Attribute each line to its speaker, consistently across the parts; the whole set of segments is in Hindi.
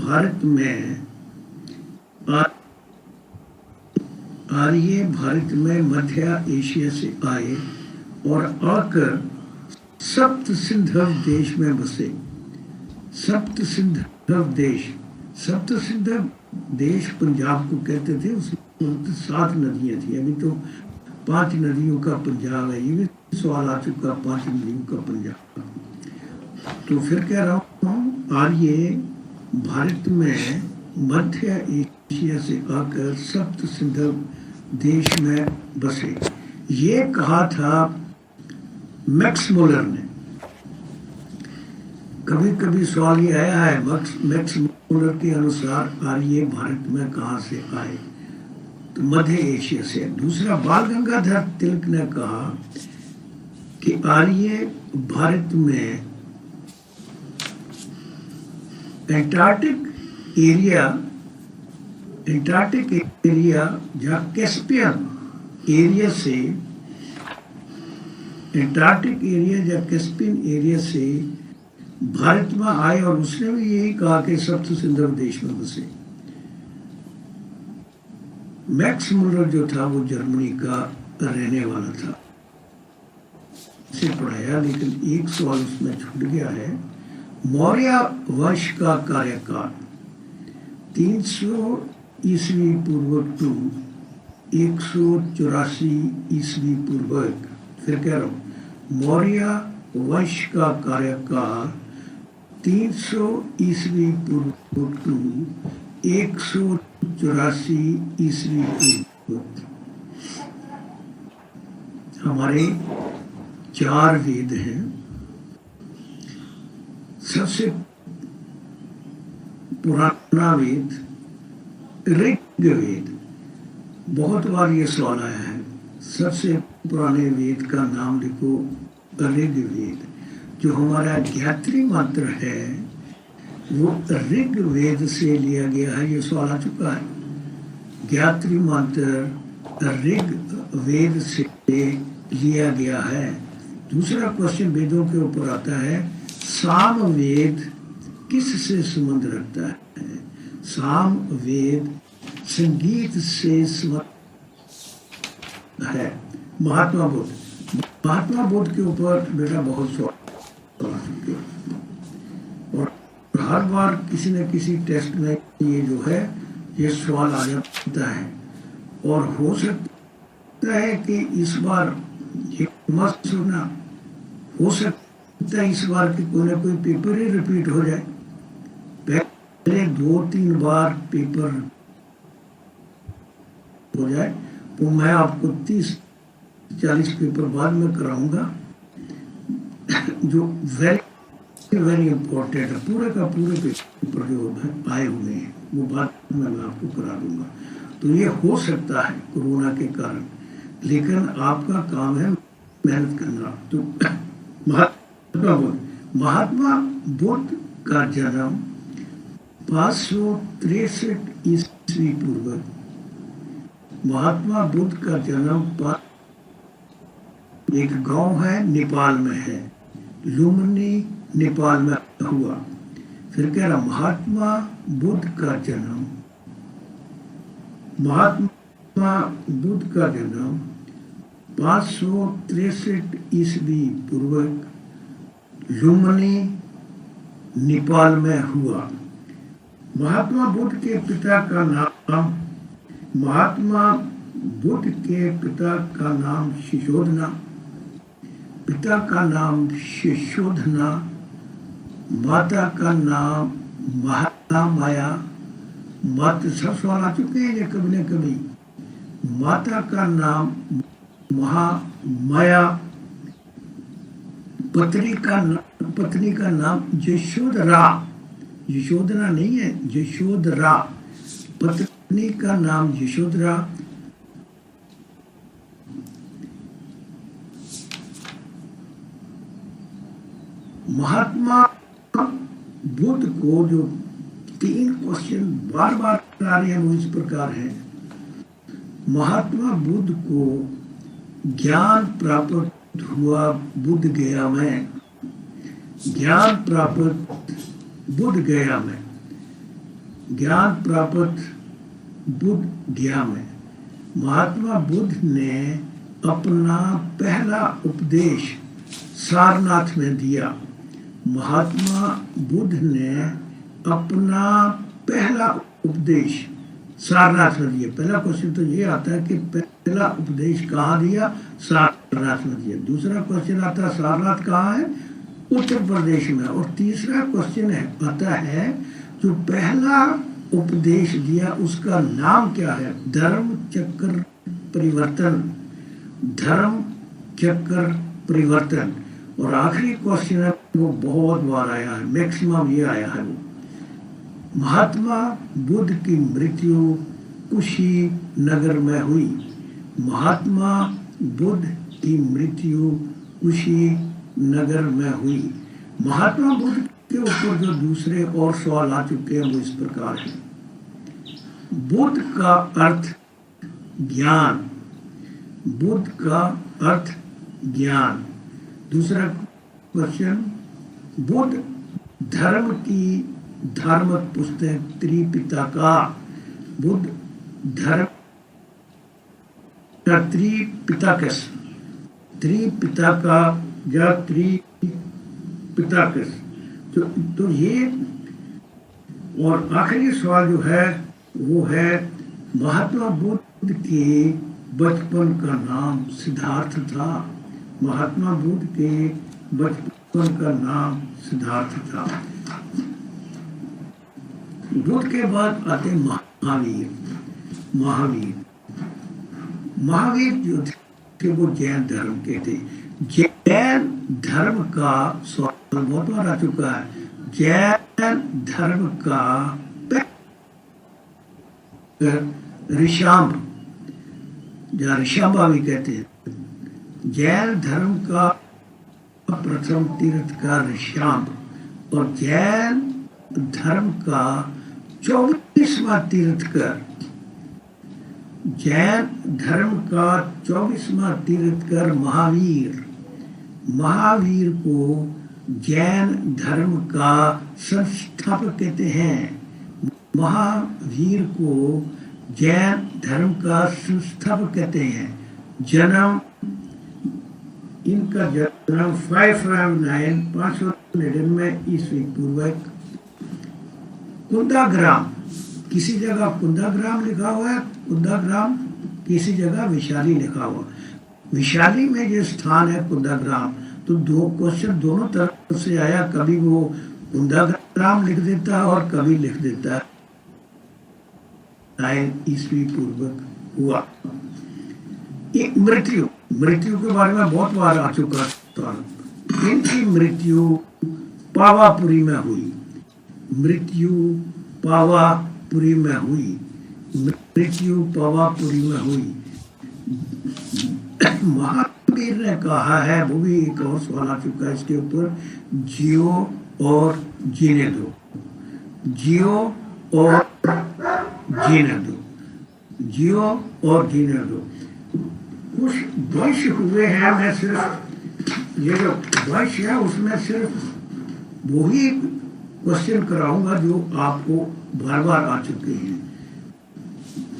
Speaker 1: भारत में आ- आर्य भारत में मध्य एशिया से आए और आकर सप्त सिंधव देश में बसे। सप्त सिंधव देश, सप्त सिंधव देश पंजाब को कहते थे। उसमें 7 नदियां थी। अभी तो 5 नदियों का पंजाब है। ये भी सवाल आ चुका, 5 नदियों का पंजाब। तो फिर कह रहा हूँ, आर्य भारत में मध्य एशिया से आकर सप्त सिंधव देश में बसे। ये कहा था मैक्स मुलर ने। कभी कभी सवाल ये आया है, मैक्स मुलर के अनुसार आर्य भारत में कहाँ से आए, तो मध्य एशिया से। दूसरा, बाल गंगाधर तिलक ने कहा कि आर्य भारत में एंटार्क्टिक एरिया या कैस्पियन एरिया से, एंटार्क्टिक एरिया या कैस्पियन एरिया से भारत में आए। और उसने भी यही कहा कि सप्त सिंधव देश में बसे। मैक्स मुलर जो था वो जर्मनी का रहने वाला था, इसे पढ़ाया, लेकिन एक सवाल उसमें छूट गया है। मौर्य वंश का कार्यकाल 300 ईस्वी पूर्व टू 184 ईस्वी पूर्व। फिर कह रहा हूँ, मौर्य वंश का कार्यकाल 300 ईस्वी पूर्व टू 184 ईस्वी पूर्व। हमारे 4 वेद हैं। सबसे पुराना वेद ऋग्वेद। बहुत बार ये सवाल आया है, सबसे पुराने वेद का नाम लिखो, ऋग्वेद। जो हमारा गायत्री मंत्र है वो ऋग्वेद से लिया गया है। ये सवाल आ चुका है। गायत्री मंत्र ऋग्वेद से लिया गया है। दूसरा क्वेश्चन वेदों के ऊपर आता है, सामवेद किस से संबंध रखता है? सामवेद संगीत से संबंध है। महात्मा बुद्ध, महात्मा बुद्ध के ऊपर बेटा बहुत सवाल आ चुके हैं और हर बार किसी न किसी टेस्ट में ये जो है ये सवाल आ जाता है। और हो सकता है कि इस बार ये मत सुनना, हो सकता है इस बार की कोई ना कोई पेपर ही रिपीट हो जाए। पहले 2-3 बार पेपर हो जाए तो मैं आपको 30-40 पेपर बाद में कराऊंगा जो वेरी वेरी इंपॉर्टेंट है। पूरे का पूरे पेपर जो आए हुए हैं वो बाद में मैं आपको करा दूंगा। तो ये हो सकता है कोरोना के कारण, लेकिन आपका काम है मेहनत करना। तो महात्मा बुद्ध का जन्म 563 ईस्वी पूर्व। महात्मा बुद्ध का जन्म एक गांव है नेपाल में है, लुम्बिनी नेपाल में हुआ। फिर कह रहा, महात्मा बुद्ध का जन्म, महात्मा बुद्ध का जन्म 563 ईस्वी पूर्व लुम्बिनी नेपाल में हुआ। महात्मा बुद्ध के पिता का नाम, महात्मा बुद्ध के पिता का नाम शिशोधना, पिता का नाम शिशोधना, माता का नाम महामाया। माता, सब सवाल आ चुके हैं ये कभी न कभी। माता का नाम महामाया, पत्नी का नाम यशोधरा, यशोधरा नहीं है, यशोधरा। पत्नी का नाम यशोधरा। महात्मा बुद्ध को जो 3 क्वेश्चन बार बार आ रहे हैं वो इस प्रकार है। महात्मा बुद्ध को ज्ञान प्राप्त हुआ बुद्ध गया में, ज्ञान प्राप्त बुद्ध गया में। ज्ञान प्राप्त बुद्ध गया में। महात्मा बुद्ध ने अपना पहला उपदेश सारनाथ में दिया। महात्मा बुद्ध ने अपना पहला उपदेश सारनाथ में दिया। पहला क्वेश्चन तो ये आता है कि पहला उपदेश कहाँ दिया? सारनाथ में दिया। दूसरा क्वेश्चन आता है सारनाथ कहाँ है? उत्तर प्रदेश में। और तीसरा क्वेश्चन आता है जो पहला उपदेश दिया उसका नाम क्या है? धर्म चक्र परिवर्तन। धर्म चक्र परिवर्तन। और आखिरी क्वेश्चन है वो बहुत बार आया है, मैक्सिमम ये आया है वो, महात्मा बुद्ध की मृत्यु कुशीनगर में हुई। महात्मा बुद्ध की मृत्यु कुशीनगर में हुई। महात्मा बुद्ध के ऊपर जो दूसरे और सवाल आ चुके हैं वो इस प्रकार है। बुद्ध का अर्थ ज्ञान। बुद्ध का अर्थ ज्ञान। दूसरा क्वेश्चन, बुद्ध धर्म की धार्मिक पुस्तक त्रिपिटक का, बुद्ध धर्म का त्रिपिटक या त्रिपिटक। तो ये, और आखिरी सवाल जो है वो है महात्मा बुद्ध के बचपन का नाम सिद्धार्थ था। महात्मा बुद्ध के बचपन का नाम सिद्धार्थ था। बुद्ध के बाद आते महावीर। महावीर जो थे वो जैन धर्म के थे। जैन धर्म का सवाल बहुत बार आ चुका है। जैन धर्म का ऋषांब, जहाँ ऋषांबा भी कहते हैं, जैन धर्म का प्रथम तीर्थकर ऋषांब और जैन धर्म का 24वां तीर्थकर, जैन धर्म का 24वां तीर्थकर महावीर। महावीर को जैन धर्म का संस्थापक कहते हैं। महावीर को जैन धर्म का संस्थापक कहते हैं। जन्म, इनका जन्म 599 ईस्वी पूर्व कुंदाग्राम, किसी जगह कुंदाग्राम लिखा हुआ है, कुंदाग्राम, किसी जगह विशाली लिखा हुआ। विशाली में जो स्थान है कुंदाग्राम, तो दो क्वेश्चन दोनों तरफ से आया। कभी वो कुंदाग्राम लिख देता है और कभी लिख देता है 9 ईस्वी पूर्व हुआ। एक मृत्यु के बारे में बहुत बार आ चुका है। इनकी मृत्यु पावापुरी में हुई। मृत्यु पावापुरी में हुई। मृत्यु पावापुरी में हुई। महावीर ने कहा है, वो भी एक और सवाल आ चुका है इसके ऊपर, जियो और जीने दो। जियो और जीने दो। जियो और जीने दो। कुछ वंश हुए हैं, मैं सिर्फ ये जो वंश है उसमें सिर्फ वही क्वेश्चन कराऊंगा जो आपको बार बार आ चुके हैं।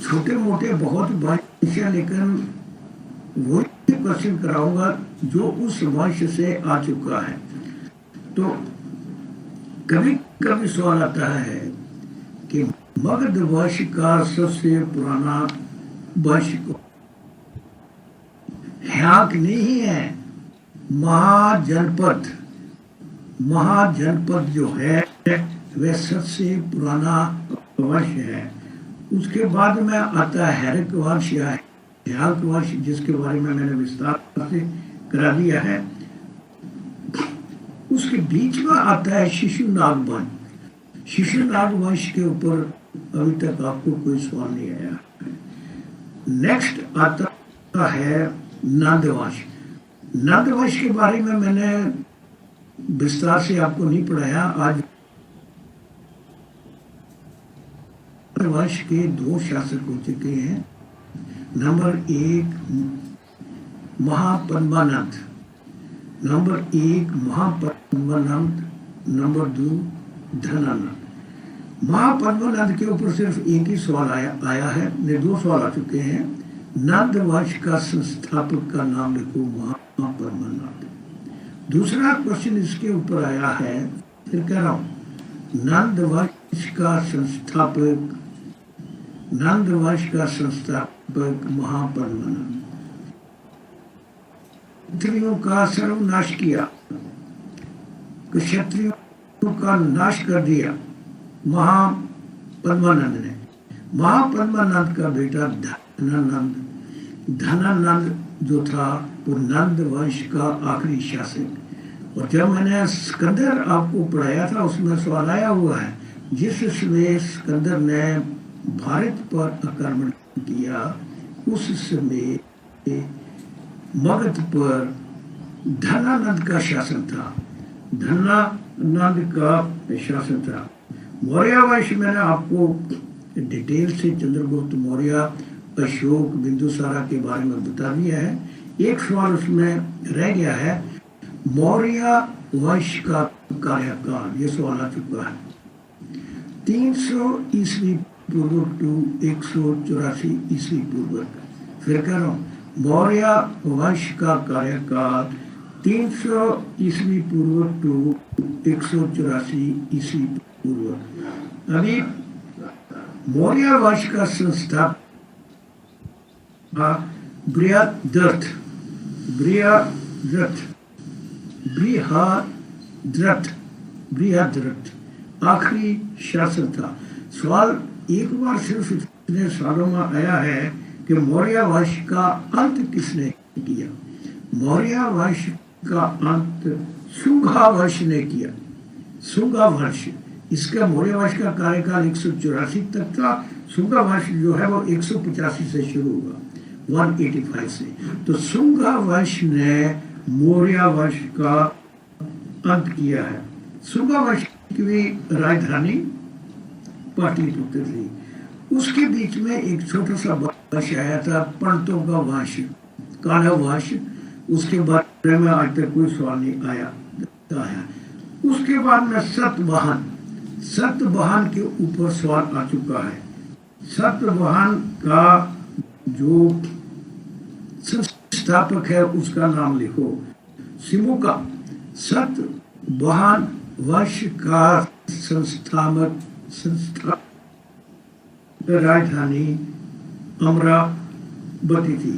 Speaker 1: छोटे मोटे बहुत वंश है, लेकिन वही क्वेश्चन कराऊंगा जो उस वंश से आ चुका है। तो कभी कभी सवाल आता है कि मगध वंश का सबसे पुराना वंश ह्यांक नहीं है, महाजनपद जो है वह सबसे पुराना वंश है। उसके बाद में आता है हैरक वंश या ह्यांक वंश, जिसके बारे में मैंने विस्तार से करा दिया है। उसके बीच में आता है शिशुनाग वंश। शिशुनाग वंश के ऊपर अभी तक आपको कोई सवाल नहीं आया। नेक्स्ट आता है नंदवंश। नंदवंश के बारे में मैंने विस्तार से आपको नहीं पढ़ाया। आज वंश के 2 शासक हो चुके हैं। Number 1 Mahapadmananda, number 2 Dhanananda. महापद्मनंद के ऊपर सिर्फ एक ही सवाल आया है, ने 2 सवाल आ चुके हैं। नंद वंश का संस्थापक का नाम लिखो, महापद्मनंद। दूसरा क्वेश्चन इसके ऊपर आया है, फिर कह रहा हूं, नंद वंश का संस्थापक महापद्मनंद। क्षत्रियों का सर्वनाश किया, क्षत्रियों का नाश कर दिया महापद्मानंद ने। महापद्मानंद का बेटा धनानंद जो था वो नंद वंश का आखिरी शासक। और जब मैंने सिकंदर आपको पढ़ाया था उसमें सवाल आया हुआ है, जिस समय सिकंदर ने भारत पर आक्रमण किया उस समय मगध पर धनानंद का शासन था, धनानंद का शासन था। मौर्य वंश मैंने आपको डिटेल से चंद्रगुप्त मौर्य, अशोक, बिंदुसारा के बारे में बता दिया है। एक सवाल उसमें रह गया है, मौर्य वंश का कार्यकाल, ये सवाल आ चुका है 300 ईस्वी पूर्व टू 184 ईस्वी पूर्व। फिर कह रहा हूँ, मौर्य वंश का कार्यकाल 300 ईस्वी पूर्व टू 184 ईस्वी पूर्व। अभी मौर्य वंश का संस्थापक बृहद्रथ आखिरी शासक था। सवाल एक बार सिर्फ इतने सालों में आया है कि मौर्य वंश का अंत किसने किया। मौर्य वंश का अंत शुंगा वंश ने किया। शुंगा वंश, इसका मौर्य वंश का कार्यकाल 184 तक था। शुंगा वंश जो है वो 185 से शुरू हुआ, 185 से। तो शुंगा वंश ने मौर्य वंश का अंत किया है। शुंगा वंश की राजधानी पाटलिपुत्र थी। उसके बीच में एक छोटा सा वंश आया था, पंडितों का वंश, काला वंश। उसके बारे में आज तक कोई सवाल नहीं आया। उसके बाद में सतवाहन के ऊपर सवाल आ चुका है। सतवाहन का जो संस्थापक है उसका नाम लिखो, सिमुका। सतवाहन वंश का संस्थापक राजधानी अमरावती थी।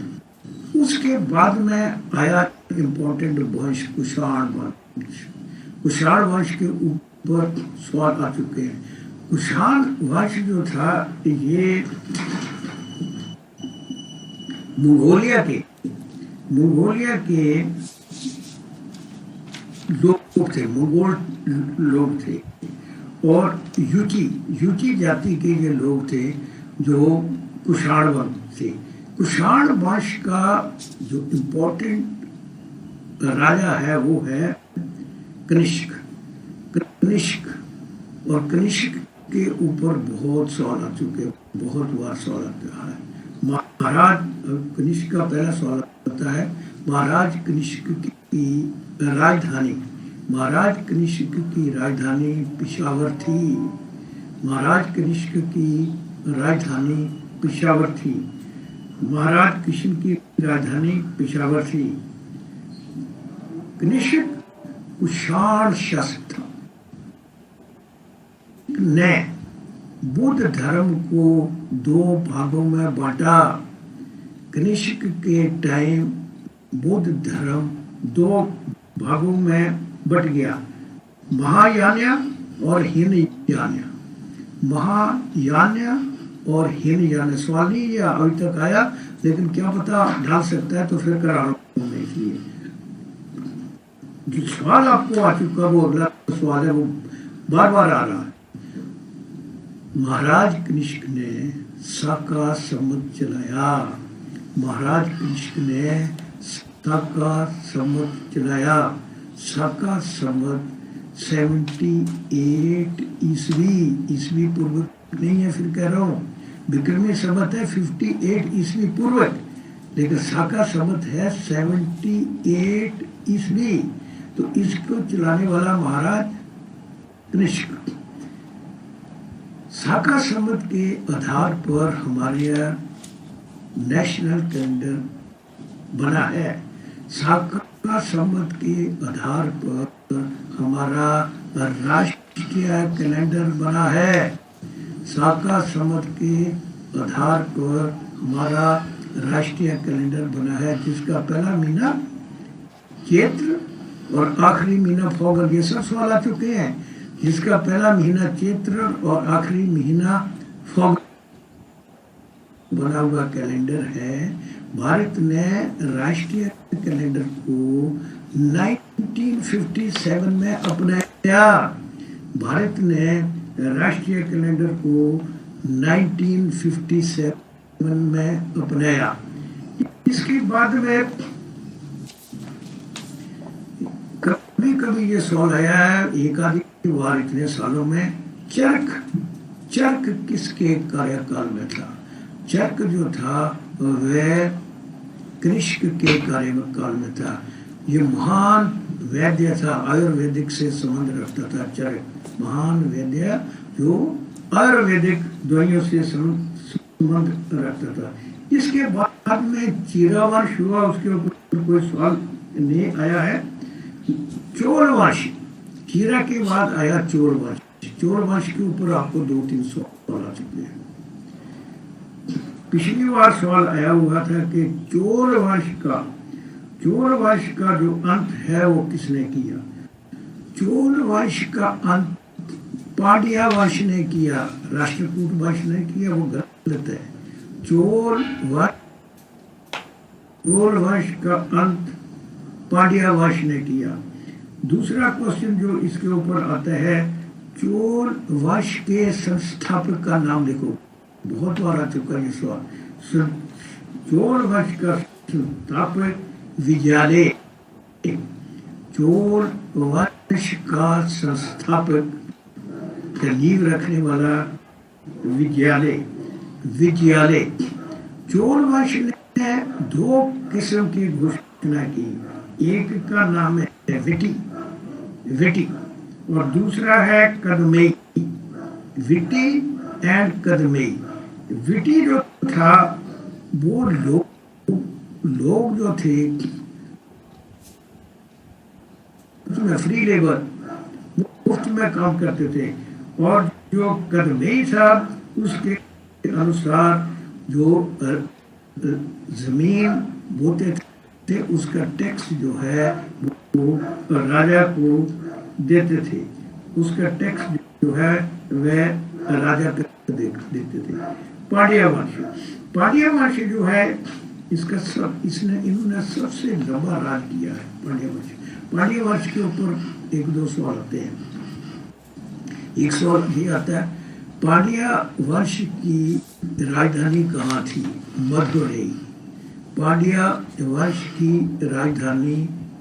Speaker 1: उसके बाद में आया इम्पोर्टेंट वंश कुषाण वंश। कुषाण वंश के ऊपर सवाल आ चुके हैं। कुषाण वंश जो था ये मंगोलिया के लोग थे, मंगोल लोग थे। और युची जाति के ये लोग थे जो कुषाण वंश थे। कुषाण वंश का जो इम्पोर्टेंट राजा है वो है कनिष्क। और कनिष्क के ऊपर बहुत सवाल आ चुके हैं, बहुत बार सवाल आता है। महाराज कनिष्क का पहला सवाल आता है, महाराज कनिष्क की राजधानी, महाराज कनिष्क की राजधानी पेशावर थी। महाराज कनिष्क की राजधानी पेशावर थी। महाराज कृष्ण की राजधानी पेशावर थी। कनिष्क कुषाण शासक था, ने बुद्ध धर्म को 2 भागों में बांटा। कनिष्क के टाइम बुद्ध धर्म 2 भागों में बट गया, महायान्य और हीनयान्य। महायान्य और हीनयान्य। सवाल नहीं ये अभी तक आया, लेकिन क्या पता ढाल सकता है तो फिर करा रहा हूं मैं। इसलिए जो सवाल आपको आ चुका वो अगला सवाल है, वो बार बार आ रहा है। महाराज कनिष्क ने साका संवत चलाया। महाराज कनिष्क ने साका संवत चलाया। साका संवत 78 ईस्वी पूर्व नहीं है, फिर कह रहा हूँ विक्रमी संवत है 58 ईस्वी पूर्व, लेकिन साका संवत है 78 ईस्वी। तो इसको चलाने वाला महाराज कनिष्क। शाका संवत के आधार पर हमारे यहाँ नेशनल कैलेंडर बना है। शाका संवत के आधार पर हमारा राष्ट्रीय कैलेंडर बना है। शाका संवत के आधार पर हमारा राष्ट्रीय कैलेंडर बना है, जिसका पहला महीना चैत्र और आखिरी महीना फाल्गुन। ये सब सवाल आ चुके हैं। जिसका पहला महीना चैत्र और आखिरी महीना फाल्गुन बना हुआ कैलेंडर है। भारत ने राष्ट्रीय कैलेंडर को 1957 में अपनाया। भारत ने राष्ट्रीय कैलेंडर को 1957 में अपनाया। इसके बाद में कभी कभी ये सवाल आया है एक आधी बार इतने सालों में, चरक किसके कार्यकाल में था? चरक जो था वह कृष्ण के कार्यकाल में था। ये महान वैद्य था, आयुर्वेदिक से संबंध रखता था। चरक महान वैद्य जो आयुर्वेदिक दवाइयों से संबंध रखता था। इसके बाद में चीरा वंश हुआ, उसके ऊपर कोई सवाल नहीं आया है। चोल वंश, चीरा के बाद आया चोल वंश। चोल वंश के ऊपर आपको 2-3 सवाल आ चुके हैं। पिछली बार सवाल आया हुआ था कि चोल वंश का जो अंत है वो किसने किया? चोल वंश का अंत पांड्या वंश ने किया, राष्ट्रकूट वंश ने किया। वो गलत है। चोल वंश का अंत पांड्या वंश ने किया। दूसरा क्वेश्चन जो इसके ऊपर आता है, चोल वंश के संस्थापक का नाम लिखो। बहुत बार आ चुका है ये सवाल। चोल वंश का संस्थापक विजयालय। चोल वंश का संस्थापक का नींव रखने वाला विजयालय। चोल वंश ने 2 किस्म की घोषणा की। एक का नाम है विटी और दूसरा है कदमेई। विटी एंड कदमेई। विटी जो था वो लोग जो थे उसमें फ्री लेबर मुफ्त में काम करते थे, और जो कदमेई था उसके अनुसार जो जमीन बोते थे उसका टैक्स जो है वो राजा को देते थे। उसका टैक्स जो है वह राजा को देते थे। पांड्या वंश जो है इन्होंने सबसे लंबा राज किया है। पांड्या वंश के ऊपर 1-2 सवाल आते हैं। एक सवाल ये आता है, पांड्या वंश की राजधानी कहाँ थी? मदुरई। पांड्या वंश की राजधानी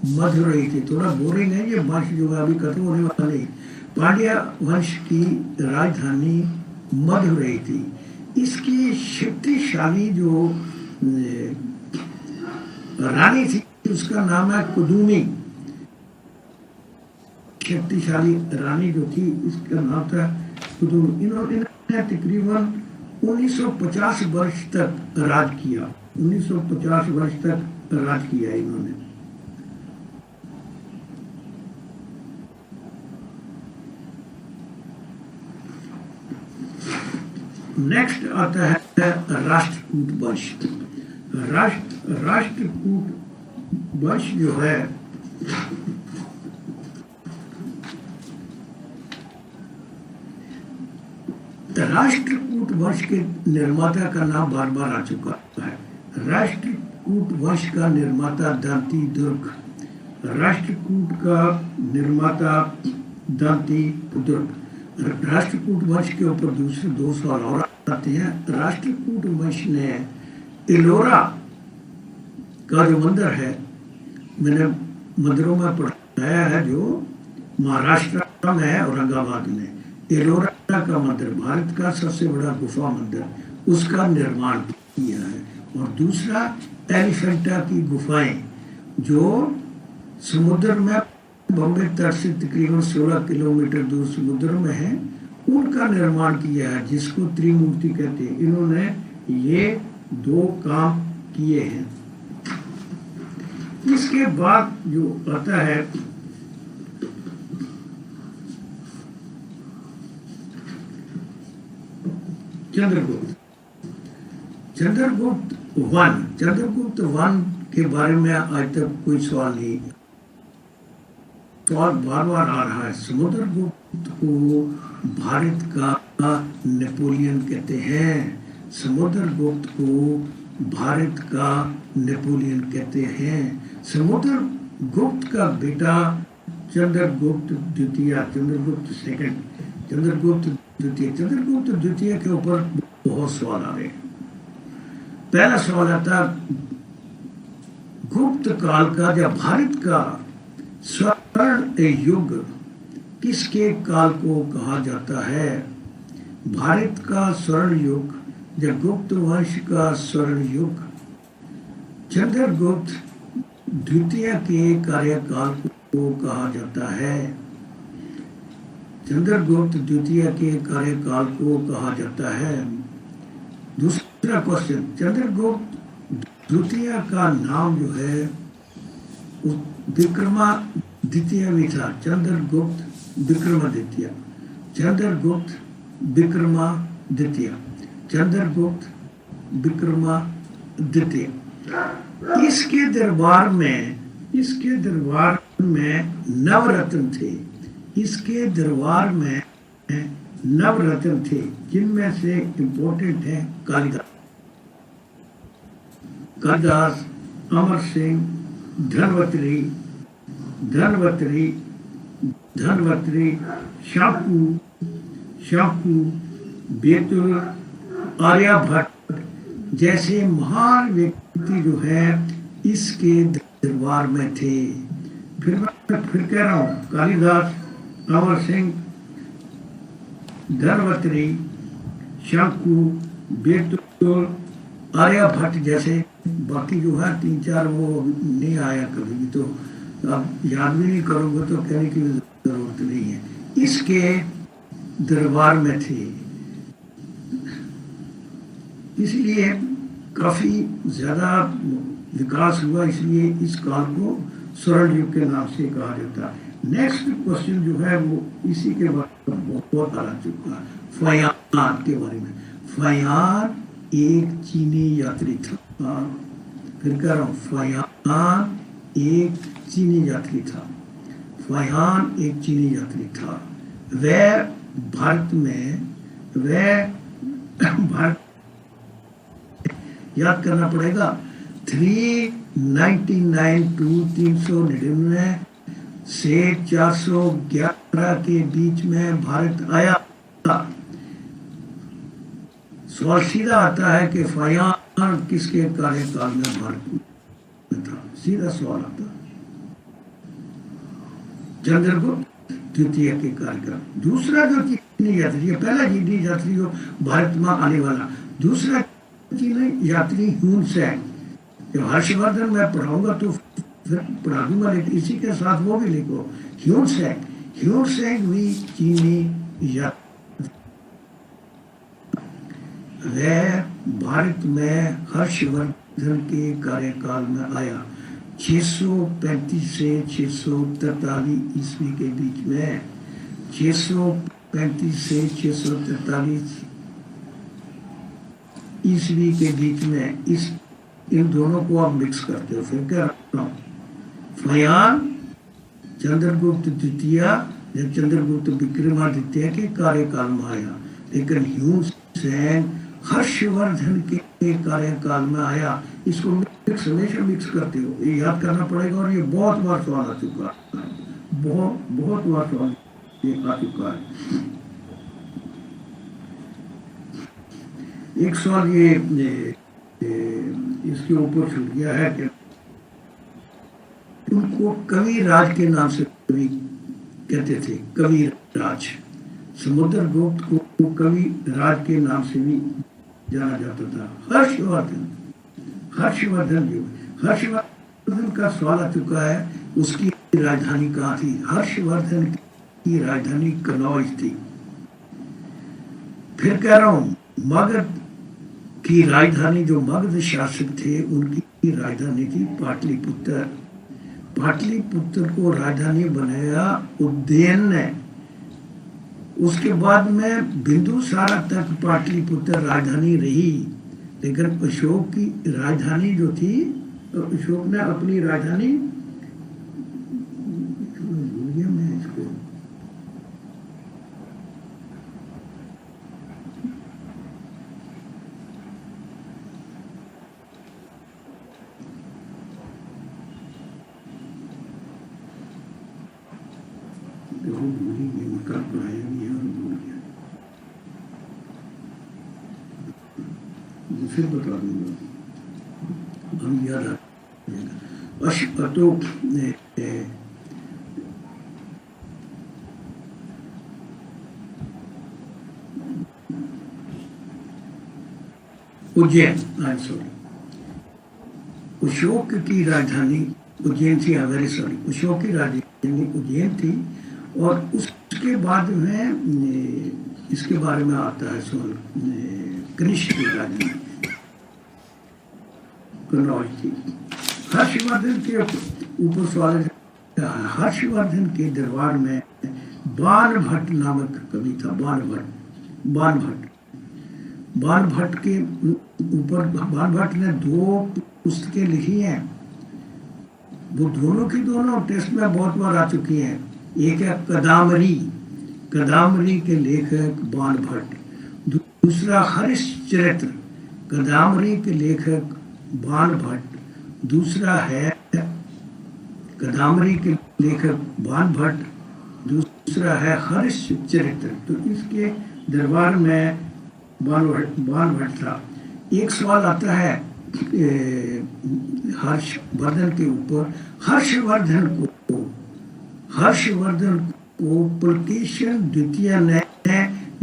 Speaker 1: मदुरई थी। थोड़ा बोरिंग है ये वंश जो है, अभी खत्म होने वाला नहीं। पांड्या वंश की राजधानी मदुरई थी। इसकी शक्तिशाली जो रानी थी उसका नाम है कुदुमी। शक्तिशाली रानी जो थी इसका नाम था कुदुमी। इन्होंने तकरीबन 1950 वर्ष तक राज किया। 1950 वर्ष तक राज किया इन्होंने। नेक्स्ट आता है राष्ट्रकूट वंश। राष्ट्रकूट वंश जो है राष्ट्रकूट वंश के निर्माता का नाम बार बार आ चुका है। राष्ट्रकूट वंश का निर्माता दांती दुर्ग। राष्ट्रकूट का निर्माता दांती दुर्ग। राष्ट्रकूट वंश के ऊपर दूसरे 2 सवाल और आते हैं। राष्ट्रकूट वंश ने एलोरा का जो मंदिर है, मैंने मंदिरों में पढ़ाया है, जो महाराष्ट्र में है औरंगाबाद में। एलोरा का मंदिर भारत का सबसे बड़ा गुफा मंदिर, उसका निर्माण किया है। और दूसरा एलिफेंटा की गुफाएं जो समुद्र में बॉम्बे तट से तकरीबन 16 किलोमीटर दूर समुद्र में है, उनका निर्माण किया है, जिसको त्रिमूर्ति कहते हैं। इन्होंने ये दो काम किए हैं। इसके बाद जो आता है चंद्रगुप्त। चंद्रगुप्त वन के बारे में आज तक कोई सवाल नहीं, सवाल बार बार आ रहा है। समुद्रगुप्त को भारत का नेपोलियन कहते हैं। समुद्रगुप्त को भारत का नेपोलियन कहते हैं। समुद्रगुप्त का बेटा चंद्रगुप्त द्वितीय, चंद्रगुप्त सेकंड, चंद्रगुप्त द्वितीय के ऊपर बहुत सवाल आ रहे हैं। पहला सवाल आता गुप्त काल का या भारत का स्वर्ण युग किसके काल को कहा जाता है? भारत का स्वर्ण युग या गुप्त वंश का स्वर्ण युग चंद्रगुप्त द्वितीय के कार्यकाल को कहा जाता है। चंद्रगुप्त द्वितीय के कार्यकाल को कहा जाता है। दूसरा क्वेश्चन, चंद्रगुप्त द्वितीय का नाम जो है विक्रमादित्य भी था। चंद्रगुप्त विक्रमादित्य, चंद्रगुप्त विक्रमादित्य, चंद्रगुप्त विक्रमादित्य। इसके दरबार में नवरत्न थे। इसके दरबार में नवरत्न थे, जिनमें से इंपॉर्टेंट है कालिदास, अमर सिंह, धनवंतरी, शाकू, बेतुल, आर्यभट्ट जैसे महान व्यक्ति जो है इसके दरबार में थे। फिर कह रहा हूँ, कालिदास, अमर सिंह, धनवंतरी, शाकू, बेतुल, आर्यभट्ट जैसे, बाकी जो है 3-4 वो नहीं आया कभी भी, तो अब याद भी नहीं करूँगा तो कहने की जरूरत नहीं है। इसके दरबार में थे, इसलिए काफी ज्यादा विकास हुआ, इसलिए इस काल को स्वर्ण युग के नाम से कहा जाता है। नेक्स्ट क्वेश्चन जो है वो इसी के बारे में बहुत आ चुका है, फयान के बारे में। फयान एक चीनी यात्री था। फिर कह रहा हूँ, फयान एक चीनी यात्री था। फयान एक चीनी यात्री था। वह भारत याद करना पड़ेगा, 399 to 399 से 411 के बीच में भारत आया। सवाल सीधा आता है कि फयान किसके कार्यकाल में भारत में था? सीधा सवाल आता है, चंद्रगुप्त द्वितीय के कार्यकाल। दूसरा जो चीनी यात्री है, पहला चीनी यात्री हो भारत में आने वाला, दूसरा चीनी यात्री ह्यून सेंग। जब हर्षवर्धन मैं पढ़ाऊंगा तो फिर पढ़ा दूंगा, लेकिन इसी के साथ वो भी लिखो, ह्यून सेंग भी चीनी यात्री। वह भारत में हर्षवर्धन के कार्यकाल में आया 635 से 643 ईस्वी के बीच में। 635 से 643 ईस्वी के बीच में इन दोनों को आप मिक्स करते हो। फिर क्या रखता हूँ, फयान चंद्रगुप्त द्वितीय या चंद्रगुप्त विक्रमादित्य के कार्यकाल में आया, लेकिन ह्यून सेंग हर्षवर्धन के कार्यकाल में आया। इसको हमेशा मिक्स करते हो, ये याद करना पड़ेगा। और ये बहुत बार सवाल आ चुका है, बहुत बार सवाल ये आ चुका है। एक सवाल ये इसके ऊपर छूट गया है कि उनको कविराज के नाम से कहते थे, कविराज। समुद्रगुप्त को कविराज के नाम से भी जाना जाता था। हर्षवर्धन का सवाल आ चुका है, उसकी राजधानी कहाँ थी? हर्षवर्धन की राजधानी कनौज थी। फिर कह रहा हूं, मगध की राजधानी, जो मगध शासक थे उनकी राजधानी थी पाटलिपुत्र। पाटलिपुत्र को राजधानी बनाया उदयन ने। उसके बाद में बिंदुसारा तक पाटलिपुत्र राजधानी रही, लेकिन अशोक की राजधानी जो थी, अशोक ने अपनी राजधानी, मैं इसको भूल ही गया, कल पढ़ाया भी है और भूल गया, फिर बता दूंगा, हम याद आ जाएगा। अशो उज्जैन, सॉरी, अशोक की राजधानी उज्जैन थी, वेरी सॉरी, अशोक की राजधानी उज्जैन थी। और उसके बाद में इसके बारे में आता है सवाल, कनिष्क की राजधानी कन्नौज थी। हर्षवर्धन के ऊपर सवाल है, हर्षवर्धन के दरबार में बाणभट्ट नामक कवि था, बाणभट्ट के ऊपर बाणभट्ट ने 2 पुस्तकें लिखी हैं, वो दोनों की दोनों टेस्ट में बहुत बार आ चुकी हैं। एक है कदामरी के लेखक बाणभट्ट, दूसरा हरिश्चरित्र, कदामरी के लेखक बाणभट्ट, दूसरा है कदामरी के लेखक बाणभट्ट, दूसरा है हरिश्चरित्र। तो इसके दरबार में बाणभट्ट था। एक सवाल आता है हर्षवर्धन के ऊपर, हर्षवर्धन को पुलकेशिन द्वितीय ने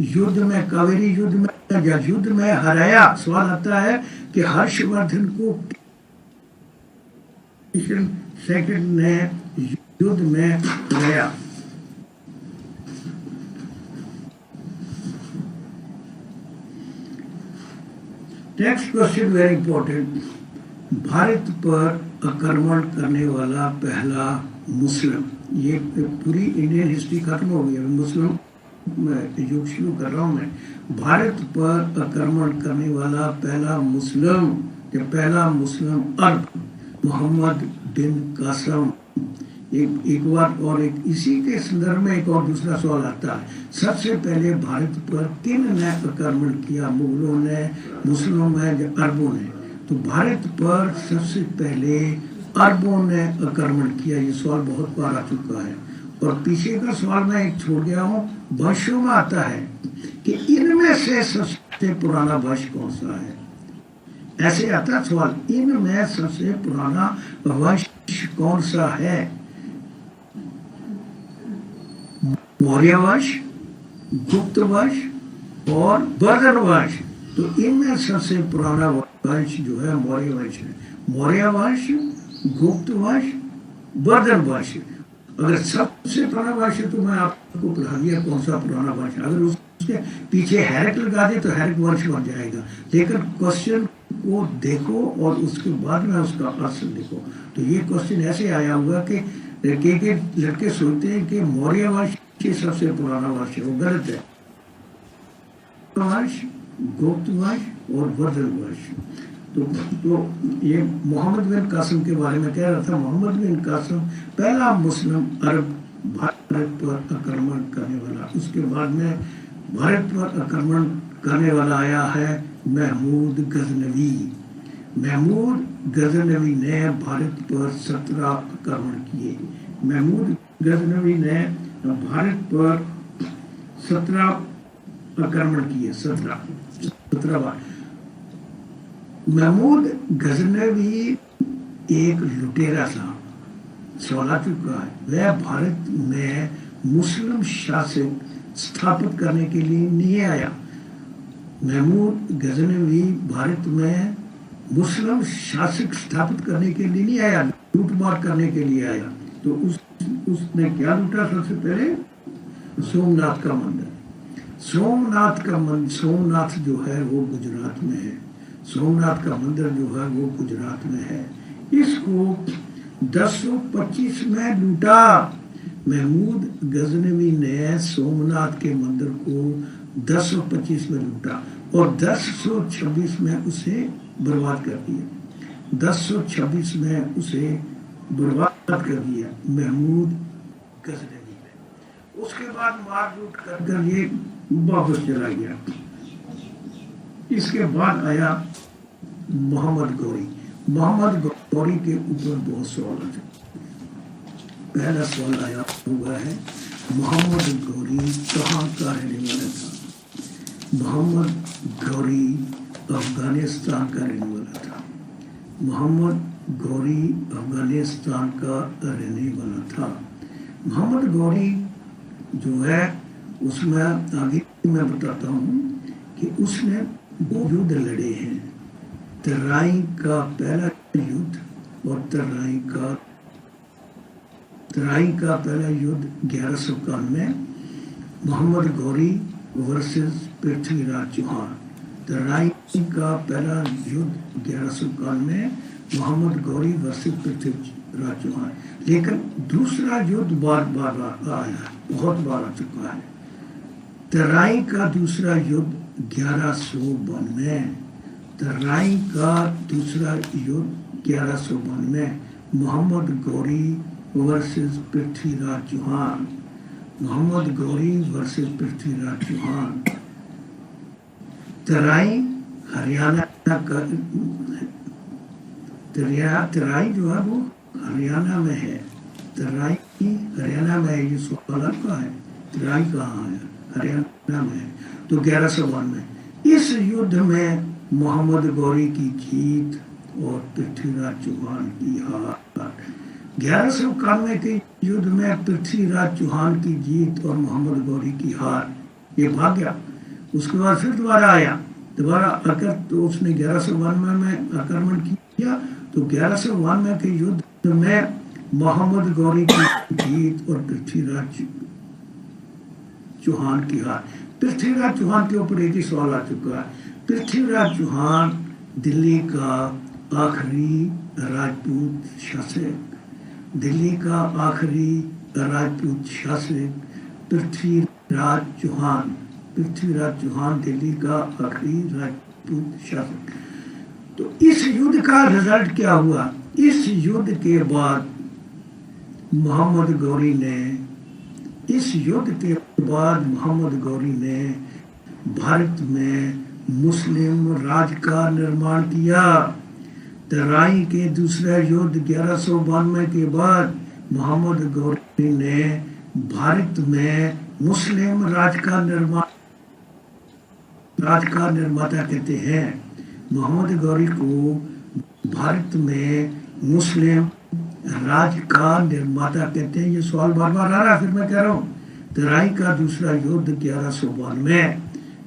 Speaker 1: युद्ध में, कावेरी युद्ध में या युद्ध में हराया। सवाल आता है कि हर्षवर्धन को पुलकेशिन सेकंड ने युद्ध में हराया। Next question very important, Bharat पर आक्रमण करने वाला पहला मुस्लिम। ये पूरी इंडियन हिस्ट्री खत्म हो गई है, मुस्लिम युग शुरू कर रहा हूँ मैं। भारत पर आक्रमण करने वाला पहला मुस्लिम अरब मोहम्मद बिन कासम। एक बार और एक इसी के संदर्भ में एक और दूसरा सवाल आता है, सबसे पहले भारत पर किन ने आक्रमण किया, मुगलों ने, मुस्लिमों ने या अरबों ने? तो भारत पर सबसे पहले अरबों ने आक्रमण किया। ये सवाल बहुत बार आ चुका है। और पीछे का सवाल मैं एक छोड़ गया हूँ, वंशों में आता है कि इनमें से सबसे पुराना वंश कौन सा है। ऐसे आता सवाल, इनमें सबसे पुराना वंश कौन सा है? मौर्य वंश, गुप्त वंश और वर्धन वंश। तो इनमें सबसे पुराना वंश जो है मौर्य वंश है। मौर्य वंश, गुप्त वंश, वर्धन वंश। अगर सबसे पुराना वंश है तो मैं आपको बता दिया कौन सा पुराना वंश। अगर उसके पीछे हैरक लगा दे तो हैरक वंश बन जाएगा। लेकिन क्वेश्चन को देखो और उसके बाद में उसका आंसर देखो। तो ये क्वेश्चन ऐसे आया हुआ कि लड़के सोचते हैं कि मौर्य वंश सबसे पुराना वंश है, वो गलत है। वंश, गुप्त वंश और वर्धन वंश। तो ये मोहम्मद बिन कासिम के बारे में कह रहा था। मोहम्मद बिन कासिम पहला मुस्लिम अरब भारत पर आक्रमण करने वाला। उसके बाद में भारत पर आक्रमण करने वाला आया है महमूद गजनवी। महमूद गजनवी ने भारत पर 17 आक्रमण किए। महमूद गजनवी ने भारत पर 17 आक्रमण किए, 17 बार। महमूद गजनवी एक लुटेरा था, सवाल आ चुका है। वह भारत में मुस्लिम शासन स्थापित करने के लिए नहीं आया। महमूद गजनवी भारत में मुस्लिम शासक स्थापित करने के लिए नहीं आया, लूटमार करने के लिए आया। तो उसने क्या लूटा? सबसे पहले सोमनाथ का मंदिर। सोमनाथ का मंदिर, सोमनाथ जो है वो गुजरात में है, सोमनाथ का मंदिर जो है वो गुजरात में है। इसको 1025 में लूटा। महमूद गजनवी ने सोमनाथ के मंदिर को 1025 में लूटा और 1026 में उसे बर्बाद कर दिया। 1026 में उसे बर्बाद कर दिया महमूद गजनवी ने। उसके बाद मार लूट कर ये वापस चला गया। इसके बाद आया मोहम्मद गौरी। मोहम्मद गौरी के ऊपर बहुत सवाल थे। पहला सवाल आया हुआ है, मोहम्मद गौरी कहाँ का रहने वाला था? मोहम्मद गौरी अफगानिस्तान का रहने वाला था। मोहम्मद गौरी अफगानिस्तान का रहने वाला था। मोहम्मद गौरी जो है उसमें आगे मैं बताता हूँ कि उसने 2 युद्ध लड़े हैं। तराई का पहला युद्ध और तराई का पहला युद्ध 1191, मोहम्मद गौरी वर्सेस पृथ्वीराज चौहान। तराई का पहला युद्ध 1191, मोहम्मद गौरी वर्सेस पृथ्वीराज चौहान। लेकिन दूसरा युद्ध बार बार आया है, बहुत बार आ चुका है। तराई का दूसरा युद्ध 1192, तराई का दूसरा युद्ध 1192, मोहम्मद गौरी वर्सेस पृथ्वीराज चौहान। मोहम्मद गौरी वर्सेस पृथ्वीराज चौहान। तराई हरियाणा का, तराई जो है वो हरियाणा में है। तराई हरियाणा में है। ये सवाल आपका है, तराई कहाँ है? हरियाणा में है। तो 1192 इस युद्ध में मोहम्मद गौरी की जीत और पृथ्वीराज चौहान की हार। 1191 के युद्ध में पृथ्वीराज चौहान की जीत और मोहम्मद गौरी की हार। ये भाग गया। उसके बाद फिर दोबारा आया, दोबारा आकर तो उसने 1192 में आक्रमण किया। तो 1192 के युद्ध में मोहम्मद गौरी की जीत और पृथ्वीराज चौहान की हार। पृथ्वीराज चौहान के ऊपर एक ही सवाल आ चुका है। पृथ्वीराज चौहान दिल्ली का आखिरी राजपूत शासक, दिल्ली का आखिरी राजपूत शासक पृथ्वीराज चौहान। पृथ्वीराज चौहान दिल्ली का आखिरी राजपूत शासक। तो इस युद्ध का रिजल्ट क्या हुआ? इस युद्ध के बाद मोहम्मद गौरी ने, इस युद्ध के बाद मोहम्मद गौरी ने भारत में मुस्लिम राज का निर्माण किया। तराई के दूसरा युद्ध 1192 के बाद मोहम्मद गौरी ने भारत में मुस्लिम राज का निर्माता कहते हैं। मोहम्मद गौरी को भारत में मुस्लिम राज का निर्माता कहते हैं। ये सवाल बार बार आ रहा है, फिर मैं कह रहा हूँ। तराई का दूसरा युद्ध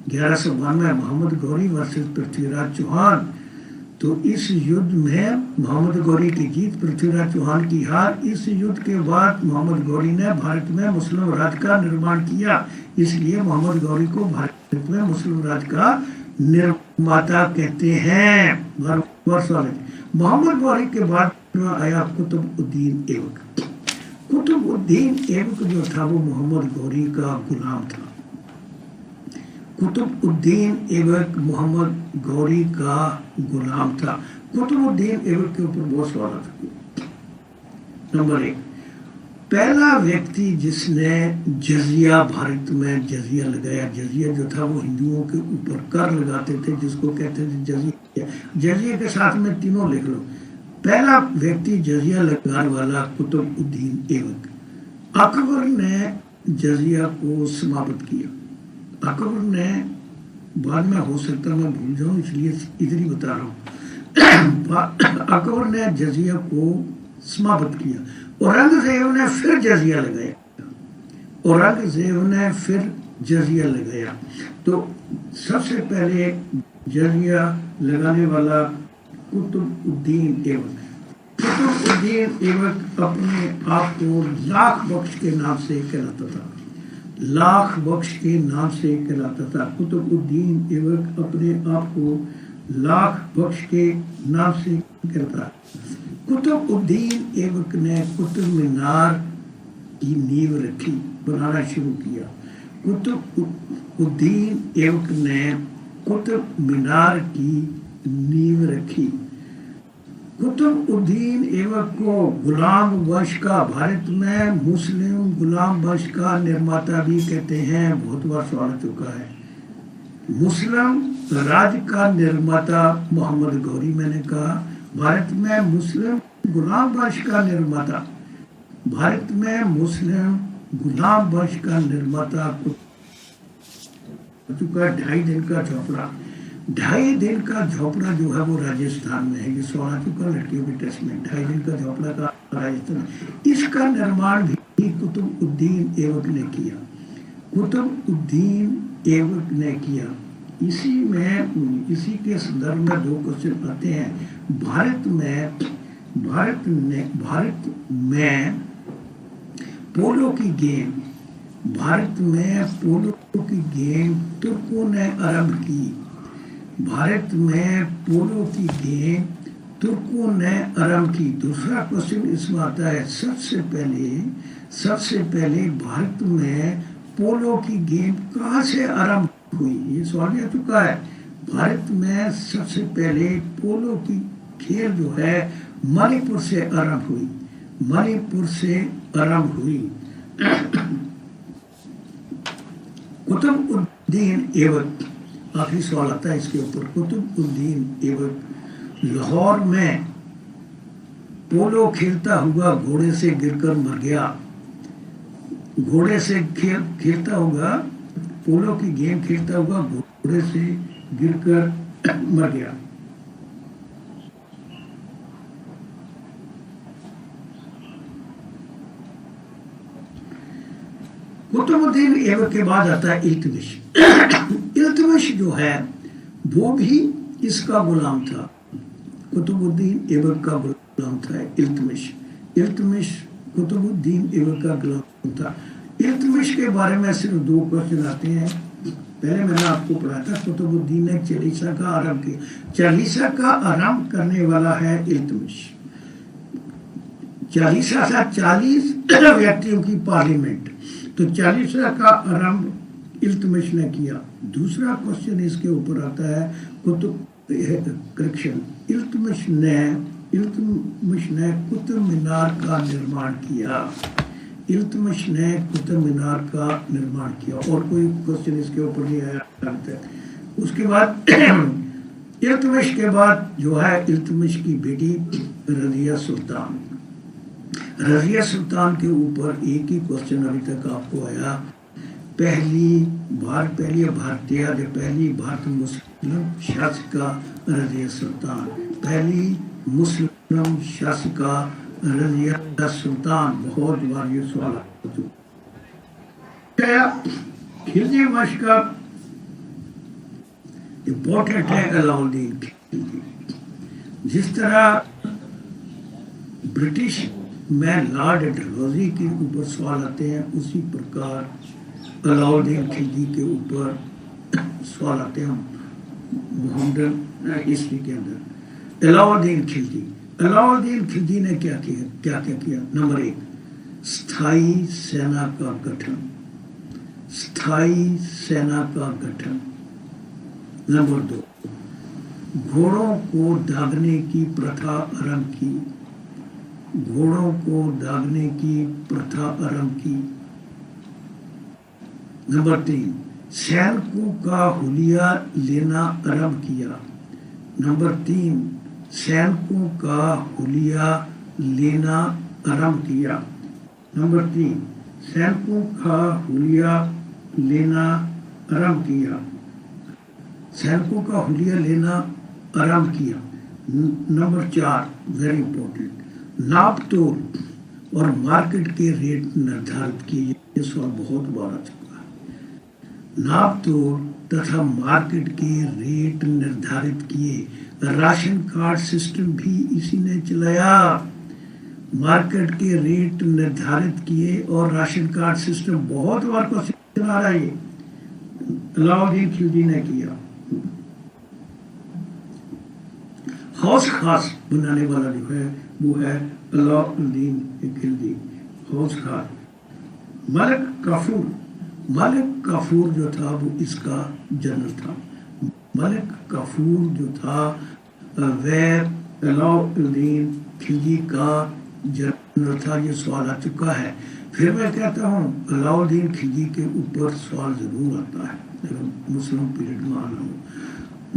Speaker 1: 1192 मोहम्मद गौरी वर्सेस पृथ्वीराज चौहान। तो इस युद्ध में मोहम्मद गौरी की जीत, पृथ्वीराज चौहान की हार। इस युद्ध के बाद मोहम्मद गौरी ने भारत में मुस्लिम राज का निर्माण किया, इसलिए मोहम्मद गौरी को भारत में मुस्लिम राज का निर्माता कहते हैं। मोहम्मद गौरी के बाद आया कुतुबुद्दीन ऐबक। कुतुबुद्दीन ऐबक जो था वो मोहम्मद गौरी का गुलाम था। कुतुबुद्दीन ऐबक मोहम्मद गौरी का गुलाम था। कुतुबुद्दीन ऐबक के ऊपर बहुत सवाल था। नंबर 1, पहला व्यक्ति जिसने जजिया, भारत में जजिया लगाया। जजिया जो था वो हिंदुओं के ऊपर कर लगाते थे, जिसको कहते थे जजिया। जजिया के साथ में तीनों लिख लो। पहला व्यक्ति जजिया लगाने वाला कुतुबुद्दीन ऐबक। अकबर ने जजिया को समाप्त किया। अकबर ने, बाद में हो सकता मैं भूल जाऊं इसलिए इधर ही बता रहा हूँ। अकबर ने जजिया को समाप्त किया। औरंगजेब ने फिर जजिया लगाया। औरंगजेब ने फिर जजिया लगाया। तो सबसे पहले जजिया लगाने वाला कुतुबुद्दीन ऐबक। कुतुबुद्दीन ऐबक अपने आप को लाख बख्श के नाम से कहलाता था। लाख बख्श के नाम से कहलाता था। कुतुबुद्दीन ऐबक अपने आप को लाख बख्श के नाम से कहता। कुतुबुद्दीन ऐबक ने कुतुब मीनार की नींव रखी, बनाना शुरू किया। कुतुबुद्दीन ऐबक ने कुतुब मीनार की नींव रखी। कुतुबुद्दीन ऐबक को गुलाम वंश का, भारत में मुस्लिम गुलाम वंश का निर्माता भी कहते हैं। बहुत बार सवाल आ चुका है। मुस्लिम राज्य का निर्माता मोहम्मद गौरी, मैंने कहा भारत में मुस्लिम गुलाम वंश का निर्माता, भारत में मुस्लिम गुलाम वंश का निर्माता चुका। 2.5 दिन का झोपड़ा, 2.5 दिन का झोपड़ा जो है वो राजस्थान में है। ये सवाल आ चुका लड़कियों के टेस्ट में। 2.5 दिन का झोपड़ा का राजस्थान, इसका निर्माण भी कुतुबुद्दीन ऐबक ने किया। कुतुबुद्दीन ऐबक ने किया। इसी के संदर्भ में 2 क्वेश्चन आते हैं। भारत में पोलो की गेम, भारत में पोलो की गेम तुर्कों ने आरंभ की। भारत में पोलो की गेम तुर्कों ने आरंभ की। दूसरा क्वेश्चन इसमें आता है, सबसे पहले भारत में पोलो की गेम कहाँ से आरंभ हुई? ये सवाल आ चुका है। भारत में सबसे पहले पोलो की खेल जो है मणिपुर से आरंभ हुई, मणिपुर से आरंभ हुई। कुतुबुद्दीन ऐबक, आखिरी सवाल आता है इसके ऊपर। कुतुबुद्दीन ऐबक लाहौर में पोलो खेलता हुआ घोड़े से गिरकर मर गया। घोड़े से खेलता हुआ, पोलो की गेम खेलता हुआ घोड़े से गिरकर मर गया। कुतुबुद्दीन ऐबक के बाद आता है इल्तुतमिश। इल्तुतमिश जो है वो भी इसका गुलाम था, कुतुबुद्दीन ऐबक का गुलाम था इल्तुतमिश। इल्तुतमिश कुतुबुद्दीन ऐबक का गुलाम था। इल्तुतमिश के बारे में सिर्फ 2 क्वेश्चन आते हैं। पहले मैंने आपको पढ़ा था कुतुबुद्दीन ने चालीसा का आरंभ किया। चालीसा का आरंभ करने वाला है इल्तुतमिश। चालीसा था 40 व्यक्तियों की पार्लियामेंट, तो चालीसा का आरंभ इल्तुतमिश ने किया। दूसरा क्वेश्चन इसके ऊपर आता है, इल्तुतमिश ने कुतुब मीनार का निर्माण किया। इल्तुतमिश ने कुतुब मीनार का निर्माण किया। और कोई क्वेश्चन इसके ऊपर नहीं आया। उसके बाद इल्तुतमिश के बाद जो है इल्तुतमिश की बेटी रजिया सुल्तान। रजिया सुल्तान के ऊपर एक ही क्वेश्चन अभी तक आपको आया। पहली भारत मुस्लिम शासिका रजिया सुल्तान, पहली मुस्लिम शासिका रजिया सुल्तान। बहुत बार ये सवाल खिलजी वंश का इम्पोर्टेंट है अलाउद्दीन खिलजी। जिस तरह ब्रिटिश में लॉर्ड डलहौजी के ऊपर सवाल आते हैं, उसी प्रकार अलाउद्दीन खिलजी के ऊपर सवाल आते हैं मोहम्मदन हिस्ट्री के अंदर। अलाउद्दीन खिलजी ने क्या किया? नंबर 1, स्थायी सेना का गठन, स्थायी सेना का गठन। नंबर 2, घोड़ों को दागने की प्रथा आरंभ की, घोड़ों को दागने की प्रथा आरंभ की। नंबर 3, सैनिकों का हुलिया लेना आरंभ किया। नंबर 3, सैनिकों का हुलिया लेना आरंभ किया। नंबर 3, सैनिकों का हुलिया लेना आरंभ किया, सैनिकों का हुलिया लेना आरंभ किया। नंबर 4, वेरी इंपॉर्टेंट, नाप तोल और मार्केट के रेट निर्धारित किए। ये सवाल बहुत बार आ चुका है। नाप तोल तथा मार्केट के रेट निर्धारित किए। राशन कार्ड सिस्टम भी इसी ने चलाया। मार्केट के रेट निर्धारित किए और राशन कार्ड सिस्टम बहुत बार क्वेश्चन आ रहा है ये अलाउद्दीन खिलजी ने किया। हौस खास बनाने वाला जो है वो है अलाउद्दीन खिलजी। हौस खास मलिक काफूर जो था वो इसका जनरल था। मलिक काफूर जो था वह अलाउद्दीन खिलजी का जनरल था। ये सवाल आ चुका है। फिर मैं कहता हूँ अलाउद्दीन खिलजी के ऊपर सवाल जरूर आता है अगर मुस्लिम पीरियड में आना हो।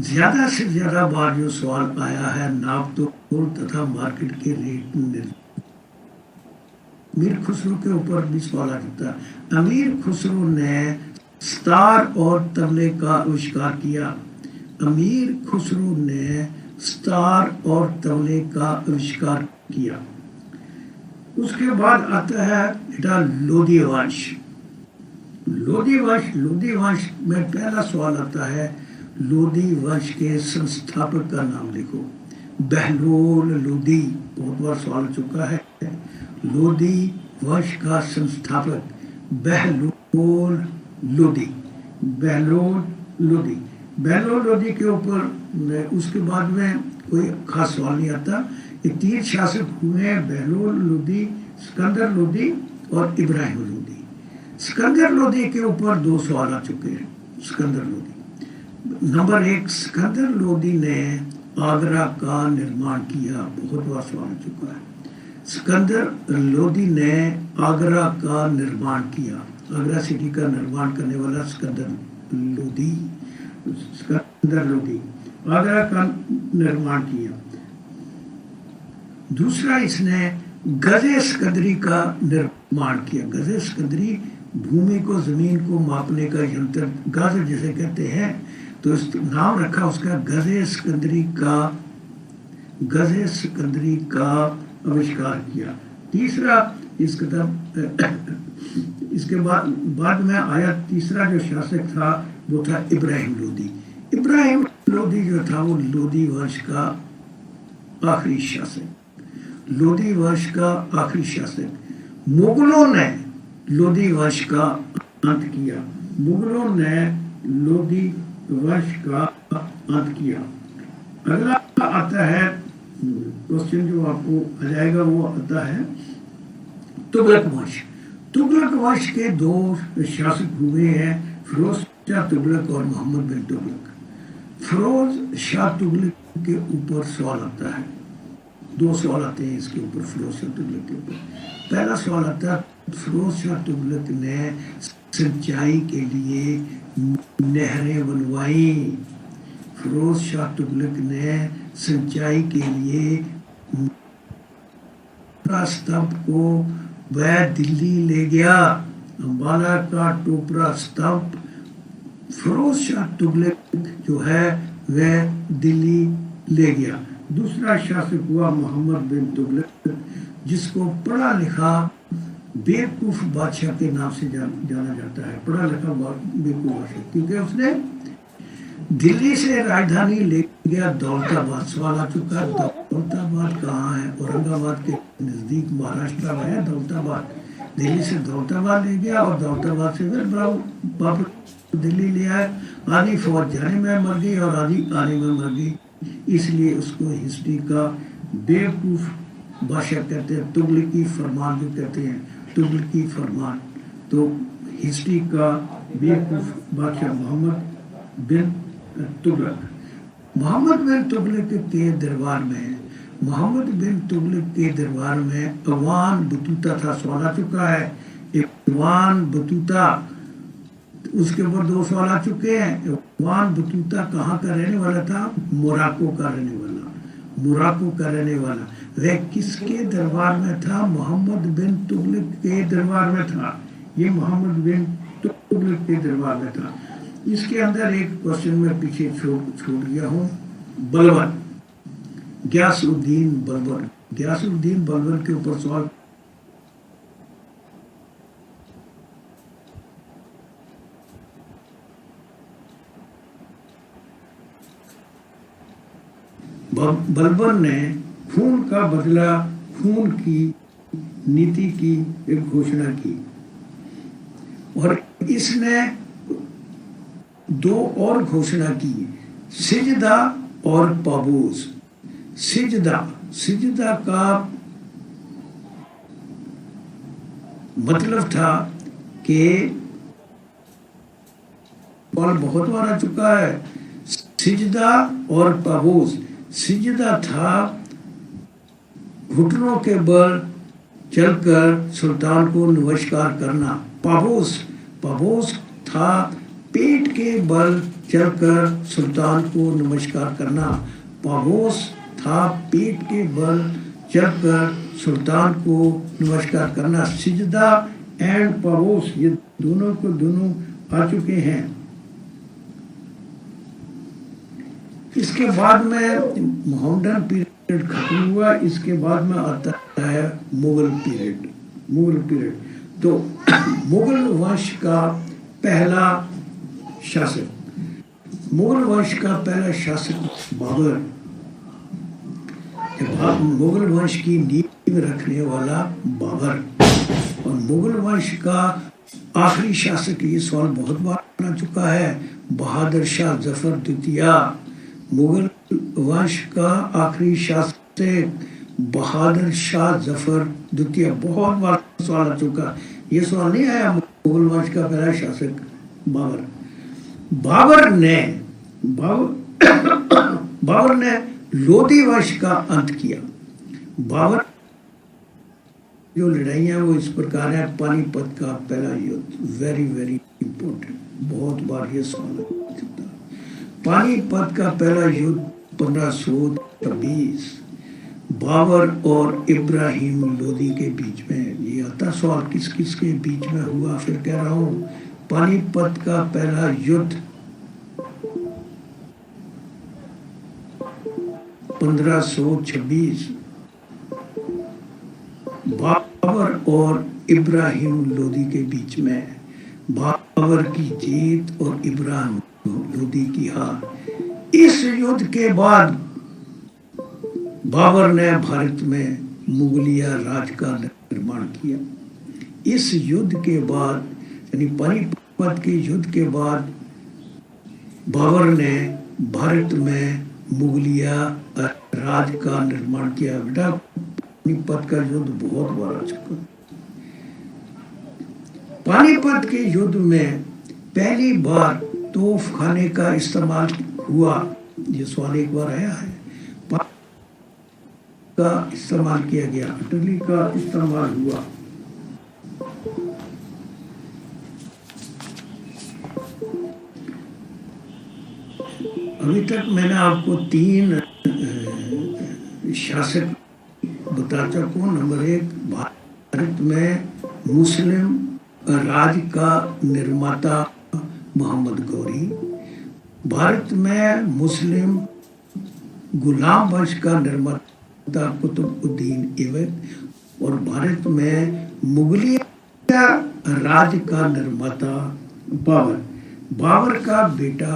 Speaker 1: ज्यादा से ज्यादा बार जो सवाल आया है नाप तोल तथा मार्केट के रेट में। अमीर खुसरो के ऊपर भी सवाल आ जाता है। अमीर खुसरो ने सितार और तबले का आविष्कार किया। अमीर खुसरो ने सितार और तबले का आविष्कार किया। उसके बाद आता है बेटा लोधी वंश। लोधी वंश में पहला सवाल आता है लोधी वंश के संस्थापक का नाम लिखो। बहलोल लोधी बहुत बार सवाल आ चुका है। लोधी वंश का संस्थापक बहलोल लोधी। बहलोल लोधी के ऊपर उसके बाद में कोई खास सवाल नहीं आता। ये तीन शासक हुए बहलोल लोधी, सिकंदर लोधी और इब्राहिम लोधी। सिकंदर लोधी के ऊपर दो सवाल आ चुके हैं। सिकंदर लोधी नंबर 1, सिकंदर लोधी ने आगरा का निर्माण किया। बहुत बार सवाल आ चुका है। सिकंदर लोधी ने आगरा का निर्माण किया। आगरा सिटी का निर्माण करने वाला सिकंदर लोधी आगरा का निर्माण किया। दूसरा, इसने गजे सिकंदरी का निर्माण किया। गजे सिकंदरी भूमि को, जमीन को मापने का यंत्र, गज जिसे कहते हैं, तो इस नाम रखा उसका। गजे सिकंदरी का आविष्कार किया। तीसरा, इसके बाद में आया तीसरा जो शासक था वो था इब्राहिम लोधी। इब्राहिम लोधी जो था वो लोधी वंश का आखिरी शासक। मुगलों ने लोधी वंश का अंत किया। अगला आता है क्वेश्चन जो आपको आ जाएगा, वो आता है तुगलक वंश के दो शासक हुए हैं, फिरोज शाह तुगलक और मोहम्मद बिन तुगलक। फिरोज शाह तुगलक के ऊपर सवाल आता है। दो सवाल आते हैं इसके ऊपर, फिरोज शाह तुगलक के ऊपर। पहला सवाल आता है फिरोज शाह तुगलक ने सिंचाई के लिए नहरें बनवाई। फिरोज शाह तुगलक ने सिंचाई के लिए स्तंभ को वह दिल्ली ले गया। अम्बाला का टोपरा स्तंभ फिरोज शाह तुगलक जो है वह दिल्ली ले गया। दूसरा शासक हुआ मोहम्मद बिन तुगलक, जिसको पढ़ा लिखा बेवकूफ बादशाह के नाम से जाना जाता है। पढ़ा लिखा बेवकूफ बादशाह, क्योंकि उसने दिल्ली से राजधानी ले गया दौलताबाद। सवाल आ चुका है दौलताबाद कहाँ है? औरंगाबाद के नजदीक महाराष्ट्र में है दौलताबाद। दिल्ली से दौलताबाद ले गया और दौलताबाद से फिर वापस दिल्ली ले आया। आधी फौज जाने में मर गई और आधी आने में मर गई, इसलिए उसको हिस्ट्री का बेवकूफ बादशाह कहते हैं। तुगलकी फरमान जो कहते हैं, तुगलकी फरमान। तो हिस्ट्री का बेवकूफ बादशाह मोहम्मद बिन तुगलक। मोहम्मद बिन तुगलक के दरबार में अवान बतूता था। सवाल आ चुका है अवान बतूता, उसके ऊपर दो सवाल आ चुके हैं। अवान बतूता कहाँ का रहने वाला था? मोरक्को का रहने वाला। वह किसके दरबार में था? मोहम्मद बिन तुगलक के दरबार में था। ये मोहम्मद बिन तुगलक के दरबार में था। इसके अंदर एक क्वेश्चन में पीछे छोड़ गया हूँ। बलबन, गयासुद्दीन बलबन के ऊपर सवाल। बलबन ने खून का बदला खून की नीति की एक घोषणा की और इसने दो और घोषणा की, सिजदा और पाबूस। सिजदा का मतलब था कि बहुत बार आ चुका है, सिजदा और पाबूस। सिजदा था घुटनों के बल चलकर सुल्तान को नमस्कार करना। पाबूस था पेट के बल चलकर सुल्तान को नमस्कार करना। पाबूस था पेट के बल चलकर सुल्तान को नमस्कार करना। सिजदा एंड पाबूस ये दोनों को दोनों आ चुके हैं। इसके बाद में मोहम्मदन पीरियड खत्म हुआ। इसके बाद में आता है मुगल पीरियड। तो मुगल वंश का पहला शासक बाबर। मुगल वंश की नींव रखने वाला बाबर और मुगल वंश का आखिरी शासक, ये सवाल बहुत बार आ चुका है, बहादुर शाह जफर द्वितीय। मुगल वंश का आखिरी शासक बहादुर शाह जफर द्वितीय। बहुत बार सवाल आ चुका, ये सवाल नहीं आया मुगल वंश का पहला शासक बाबर। बाबर ने लोधी वंश का अंत किया। बाबर जो लड़ाइयाँ वो इस प्रकार है। पानीपत का पहला युद्ध, वेरी वेरी इंपॉर्टेंट, बहुत बार ये सवाल आ चुका। पानीपत का पहला युद्ध 1526 बाबर और इब्राहिम लोदी के बीच में। ये आता सवाल किस किस के बीच में हुआ, फिर कह रहा हूँ। पानीपत का पहला युद्ध 1526 बाबर और इब्राहिम लोदी के बीच में। बाबर की जीत और इब्राहिम लोदी की हार। इस युद्ध के बाद बाबर ने भारत में मुगलिया राज का निर्माण किया। इस युद्ध के बाद, यानी पानीपत के युद्ध के बाद, बाबर ने भारत में मुगलिया राज का निर्माण किया। बेटा पानीपत का युद्ध बहुत बार आ चुका। पानीपत के युद्ध में पहली बार तोफ खाने का इस्तेमाल हुआ। ये सवाल एक बार आया है। का इस्तेमाल किया गया, अटली का इस्तेमाल हुआ। अभी तक मैंने आपको 3 शासक बता चुका हूं। नंबर 1, भारत में मुस्लिम राज का निर्माता मोहम्मद गौरी। भारत में मुस्लिम गुलाम वंश का निर्माता कुतुबुद्दीन ऐबक। और भारत में मुगलिया राज का निर्माता बाबर का बेटा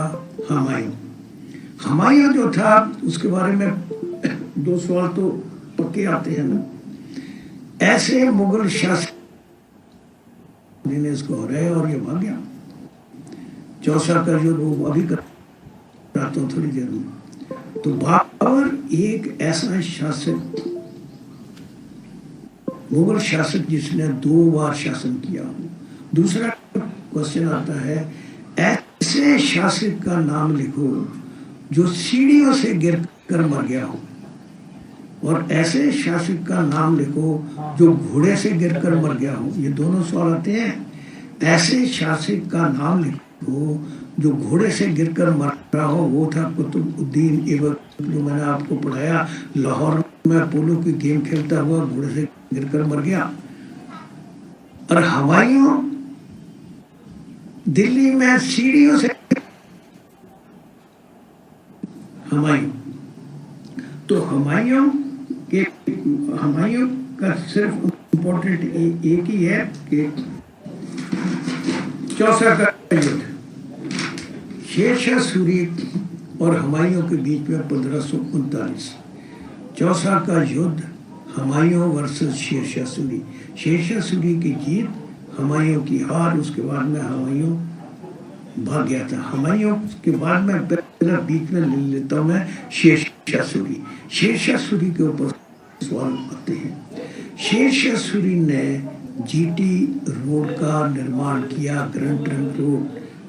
Speaker 1: हुमायूं जो था, उसके बारे में 2 सवाल तो पक्के आते हैं ना। ऐसे मुगल शासक ने इसको हो रहे और ये भाग गया। चौसा का युद्ध वो अभी कराता हूँ थोड़ी देर में। तो बाबर एक ऐसा शासक, मुगल शासक जिसने 2 बार शासन किया। दूसरा क्वेश्चन आता है, ऐसे शासक का नाम लिखो जो सीढ़ियों से गिरकर मर गया हो। और ऐसे शासक का नाम लिखो जो घोड़े से गिरकर मर गया हो। ये दोनों सवाल आते हैं। ऐसे शासक का नाम लिखो जो घोड़े से गिरकर मर रहा हो। वो था कुतुबुद्दीन ऐबक, जो मैंने आपको पढ़ाया। लाहौर में पोलो की गेम खेलता हुआ घोड़े से गिरकर मर गया। और हुमायूं दिल्ली में सीढ़ियों से, तो हुमायूं का सिर्फ इम्पोर्टेंट एक ही है कि चौसा का युद्ध शेरशाह सूरी और हुमायूं के बीच में 1539। चौसा का युद्ध हुमायूं वर्सेस शेरशाह सूरी। शेरशाह सूरी की जीत, हुमायूं की हार, उसके बाद में हुमायूं भाग गया था। हुमायूं के बाद में पहला बीच में ले लेता हूँ मैं शेरशाह सूरी। शेरशाह सूरी के ऊपर सवाल आते हैं। शेरशाह सूरी ने जीटी रोड का निर्माण किया। ग्रैंड ट्रंक रोड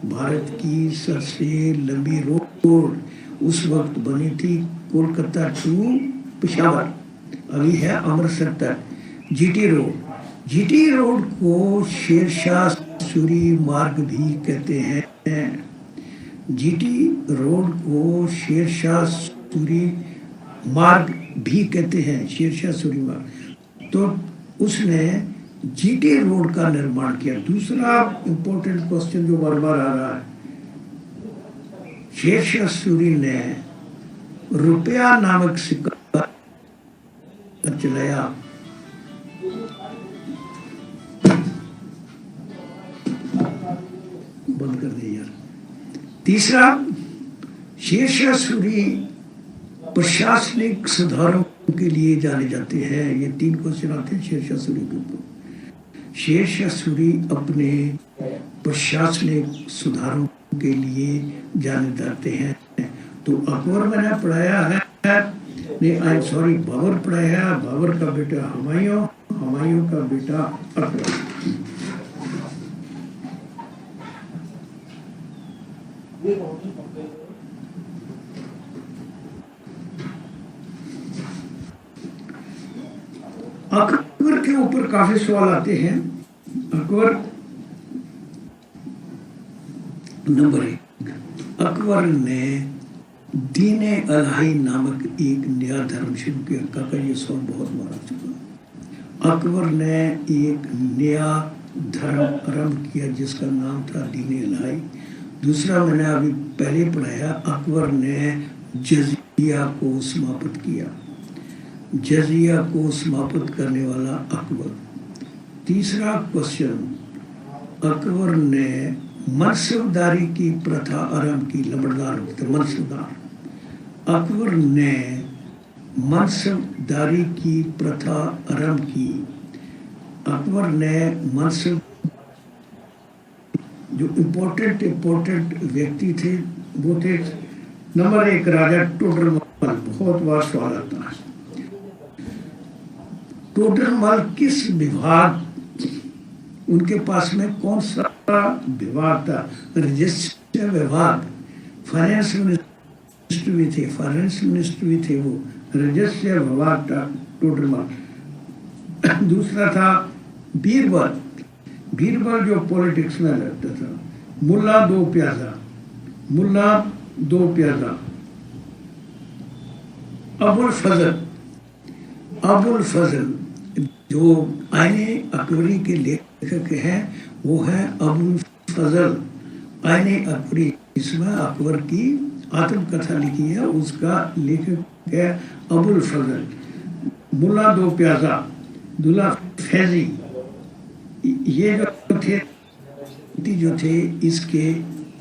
Speaker 1: भारत की सबसे लंबी रोड उस वक्त बनी थी, कोलकाता टू पेशावर, अभी है अमृतसर तक। जीटी रोड को शेरशाह सूरी मार्ग भी कहते हैं। जीटी रोड को शेरशाह सूरी मार्ग भी कहते हैं, शेरशाह सूरी मार्ग। तो उसने जीटी रोड का निर्माण किया। दूसरा इंपॉर्टेंट क्वेश्चन जो बार बार आ रहा है, शेरशाह सूरी ने रुपया नामक सिक्का चलाया। बंद कर दे यार। तीसरा, शेरशाह सूरी प्रशासनिक सुधारों के लिए जाने जाते हैं। ये 3 क्वेश्चन आते हैं शेरशाह सूरी के ऊपर। शेरशाह सूरी अपने प्रशासनिक सुधारों के लिए जाने जाते हैं। तो अकबर मैंने पढ़ाया है, बाबर पढ़ाया है। बाबर का बेटा हुमायूं, हुमायूं का बेटा अकबर। अकबर के ऊपर काफी सवाल आते हैं। अकबर नंबर 1, अकबर ने दीने इलाही नामक एक नया धर्म शुरू किया। काका ये सवाल बहुत बार आ चुका। अकबर ने एक नया धर्म आरंभ किया जिसका नाम था दीने इलाही। दूसरा, मैंने अभी पहले पढ़ाया, अकबर ने जजिया को समाप्त किया। जजिया को समाप्त करने वाला अकबर। तीसरा क्वेश्चन, अकबर ने मनसबदारी की प्रथा आरंभ की। लंबड़दार मनसबदार। अकबर ने मनसबदारी की प्रथा आरंभ की। अकबर ने मनसब जो इम्पोर्टेंट व्यक्ति थे वो थे, नंबर 1 राजा टोडरमल। बहुत बार सवाल आता है, टोडरमल किस विभाग, उनके पास में कौन सा विभाग था? रजिस्टर विभाग। फाइनेंस मिनिस्टर भी थे, वो रजिस्टर विभाग था टोडरमल। दूसरा था बीरबल जो पॉलिटिक्स में रहता था। मुल्ला दो प्यादा। अबुल फजल जो आईने अकबरी के लेखक हैं वो है अबुल फजल। आईने अकबरी, इसमें अकबर की आत्मकथा लिखी है, उसका लेखक है अबुल फजल। मुल्ला दो प्याजा, दुल्ला फैजी, ये जो थे इसके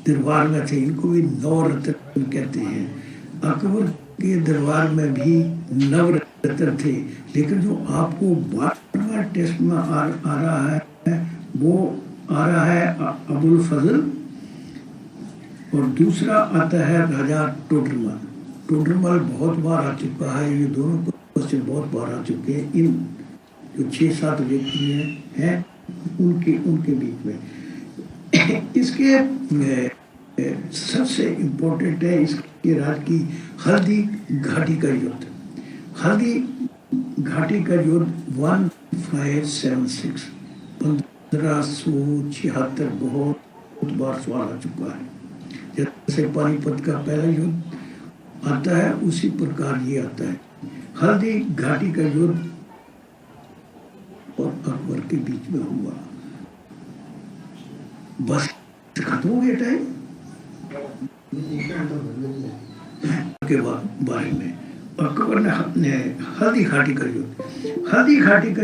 Speaker 1: दरबार में थे। इनको भी नवरत्न कहते हैं। अकबर के दरबार में भी नवरत्न थे, लेकिन जो आपको बार टेस्ट में आ रहा है वो आ रहा है अबुल फजल, और दूसरा आता है राजा टोडरमल बहुत बार आ चुका है। ये दोनों क्वेश्चन बहुत बार आ चुके हैं। इन जो 6-7 व्यक्ति हैं उनके बीच में। इसके सबसे इम्पोर्टेंट है इसके राज की हल्दी घाटी का युद्ध। हल्दी घाटी का युद्ध 1576 1576 बहुत बार सवाल आ चुका है। जैसे पानीपत का पहला युद्ध आता है उसी प्रकार ये आता है। हल्दी घाटी का युद्ध और अकबर के बीच में हुआ। बस खत्म हो गया टाइम के बारे में। अकबर ने हल्दी घाटी का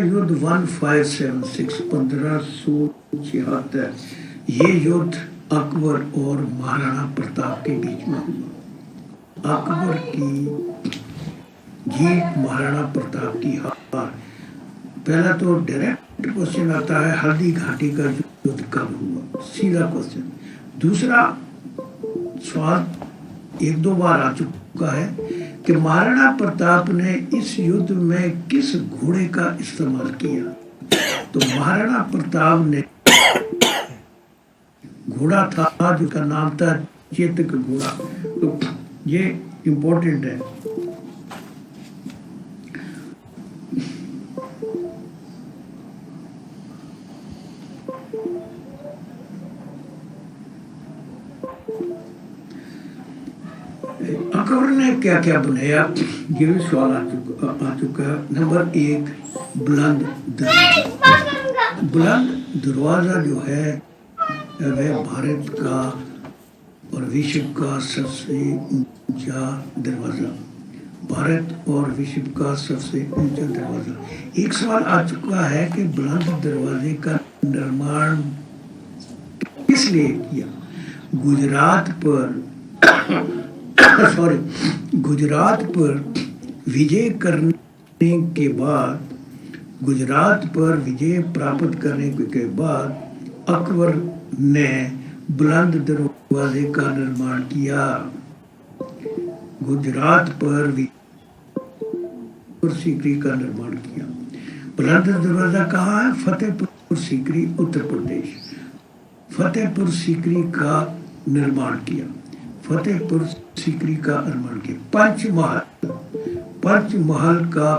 Speaker 1: युद्ध 1576 1576 ये युद्ध अकबर और महाराणा प्रताप के बीच में हुआ। अकबर की जीत, महाराणा प्रताप की हार। पहला तो डायरेक्ट क्वेश्चन आता है हल्दी घाटी का युद्ध कब हुआ, सीधा क्वेश्चन। दूसरा सवाल एक दो बार आ चुका है कि महाराणा प्रताप ने इस युद्ध में किस घोड़े का इस्तेमाल किया। तो महाराणा प्रताप ने घोड़ा था जिसका नाम था चेतक घोड़ा। तो ये इम्पोर्टेंट है। अकबर ने क्या क्या बनाया, ये भी सवाल आ चुका है। नंबर 1, बुलंद दरवाजा। बुलंद दरवाजा जो है वह भारत का और विश्व का सबसे ऊंचा दरवाजा, भारत और विश्व का सबसे ऊंचा दरवाजा। एक सवाल आ चुका है कि बुलंद दरवाजे का निर्माण किस लिए किया। गुजरात पर गुजरात पर विजय करने के बाद, गुजरात पर विजय प्राप्त करने के बाद अकबर ने बुलंद दरवाजे का निर्माण किया। गुजरात पर सीकरी का निर्माण किया। बुलंद दरवाजा कहाँ है? फतेहपुर सीकरी, उत्तर प्रदेश। फतेहपुर सीकरी का निर्माण किया, फतेहपुर सीकरी का निर्माण किया। पंचमहल का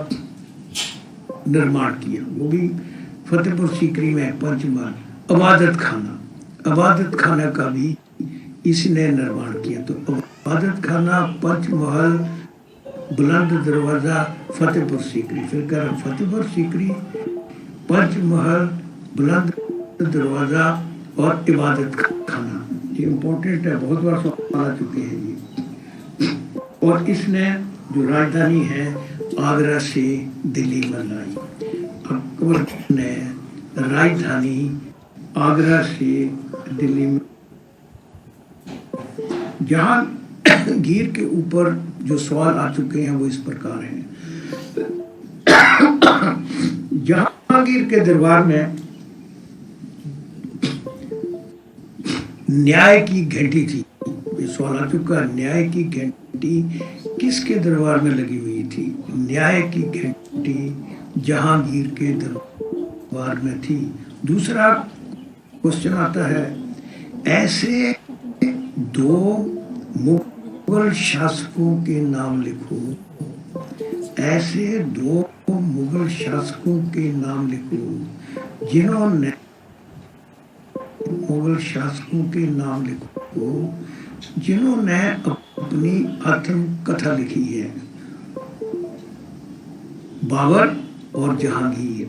Speaker 1: निर्माण किया, वो भी फतेहपुर सीकरी में। पंचमहल, अबादत खाना का भी इसने निर्माण किया। तो अबादत खाना, पंचमहल, बुलंद दरवाजा, फतेहपुर सीकरी। फिर कह रहा फतेहपुर सीकरी, पंचमहल, बुलंद दरवाजा और इबादत खाना। ये इम्पोर्टेंट है, बहुत बार सवाल आ चुके हैं ये। और इसने जो राजधानी है आगरा से दिल्ली में लाई। अकबर ने राजधानी आगरा से दिल्ली में, जहांगीर के ऊपर जो सवाल आ चुके हैं वो इस प्रकार हैं। जहांगीर के दरबार में न्याय की घंटी थी, ये सवाल आ चुका। न्याय की घंटी किसके दरबार में लगी हुई थी? न्याय की घंटी जहांगीर के दरबार में थी। दूसरा क्वेश्चन आता है, ऐसे 2 मुगल शासकों के नाम लिखो। ऐसे 2 मुगल शासकों के नाम लिखो जिन्होंने, मुगल शासकों के नाम लिखो जिन्होंने अपनी आत्मकथा लिखी है। बाबर और जहांगीर।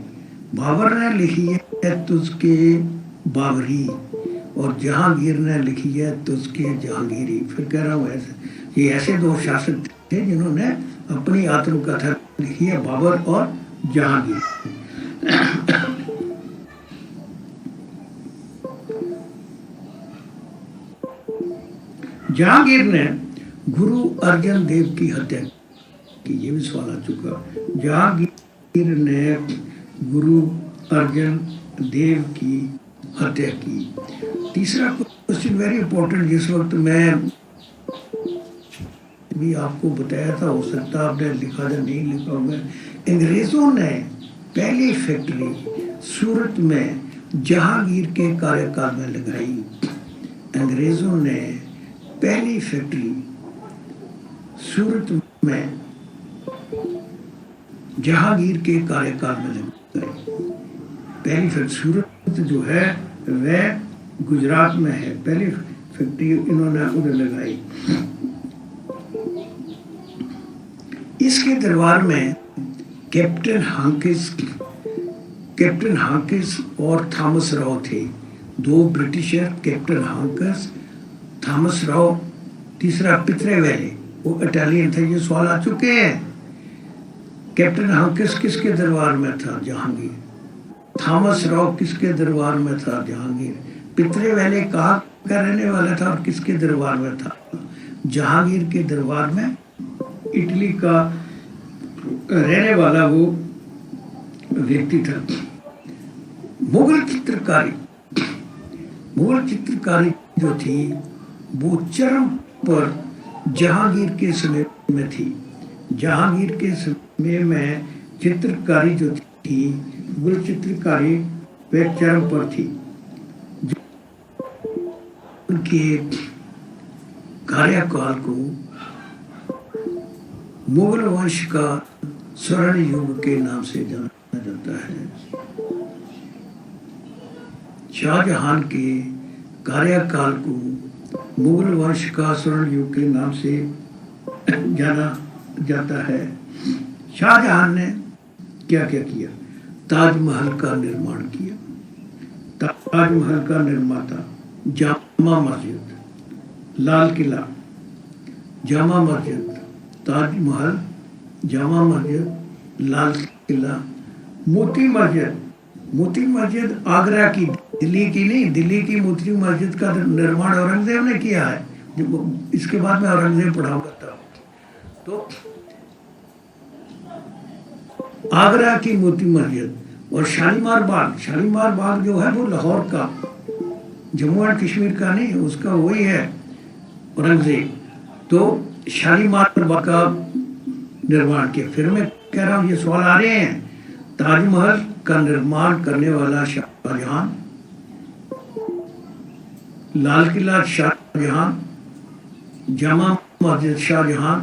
Speaker 1: बाबर ने लिखी है तुझके बाबरी और जहांगीर ने लिखी है तुझके जहांगीरी। फिर कह रहा हूँ ऐसे, ये ऐसे 2 शासक थे जिन्होंने अपनी आत्मकथा लिखी है, बाबर और जहांगीर। जहांगीर ने गुरु अर्जन देव की हत्या की, ये भी सवाल आ चुका। जहांगीर ने गुरु अर्जन देव की हत्या की। तीसरा क्वेश्चन वेरी इंपॉर्टेंट, जिस वक्त मैं भी आपको बताया था, हो सकता आपने लिखा था, नहीं लिखा होगा। अंग्रेजों ने पहली फैक्ट्री सूरत में जहांगीर के कार्यकाल में लगाई। अंग्रेजों ने पहली फैक्ट्री सूरत में जहांगीर के कार्यकाल में लगाई। पहली फैक्ट्री सूरत जो है वह गुजरात में है, पहली फैक्ट्री इन्होंने उधर लगाई। इसके दरबार में कैप्टन हाकिंस और थॉमस राव थे, 2 britisher, captain Hawkins, Thomas Rao. तीसरा पित्रे वैले, वो इटालियन थे। ये सवाल आ चुके हैं। कैप्टन हाकिंस किसके दरबार में था? जहांगीर। थॉमस राव किसके दरबार में था? जहांगीर। पित्रे वैले कहाँ का रहने वाला था और किसके दरबार में था? जहांगीर के दरबार में। इटली का रहने वाला वो व्यक्ति था। मुगल चित्रकारी जो थी वो चरम पर जहांगीर के समय में थी। जहांगीर के समय में चित्रकारी जो थी, मुगल चित्रकारी वे चरम पर थी। उनके कार्यकाल को मुगल वंश का स्वर्ण युग के नाम से जाना जाता है। शाहजहां के कार्यकाल को मुगल वंश का स्वर्ण युग के नाम से जाना जाता है। शाहजहां ने क्या क्या किया? ताजमहल का निर्माण किया। ताजमहल का निर्माता जामा मस्जिद, लाल किला, जामा मस्जिद, ताजमहल, जामा मस्जिद, लाल किला, मोती मस्जिद। मोती मस्जिद आगरा की, दिल्ली की नहीं, दिल्ली की मोती मस्जिद का निर्माण औरंगजेब ने किया है। इसके बाद में औरंगजेब पढ़ाऊंगा। तो आगरा की मोती मस्जिद और शालीमार बाग जो है वो लाहौर का, जम्मू एंड कश्मीर का नहीं, उसका वही है औरंगजेब। तो शालीमार बाग का निर्माण किया। फिर मैं कह रहा हूँ ये सवाल आ रहे हैं। ताजमहल का निर्माण करने वाला शाहजहां, लाल किला शाहजहां, जामा मस्जिद शाहजहां,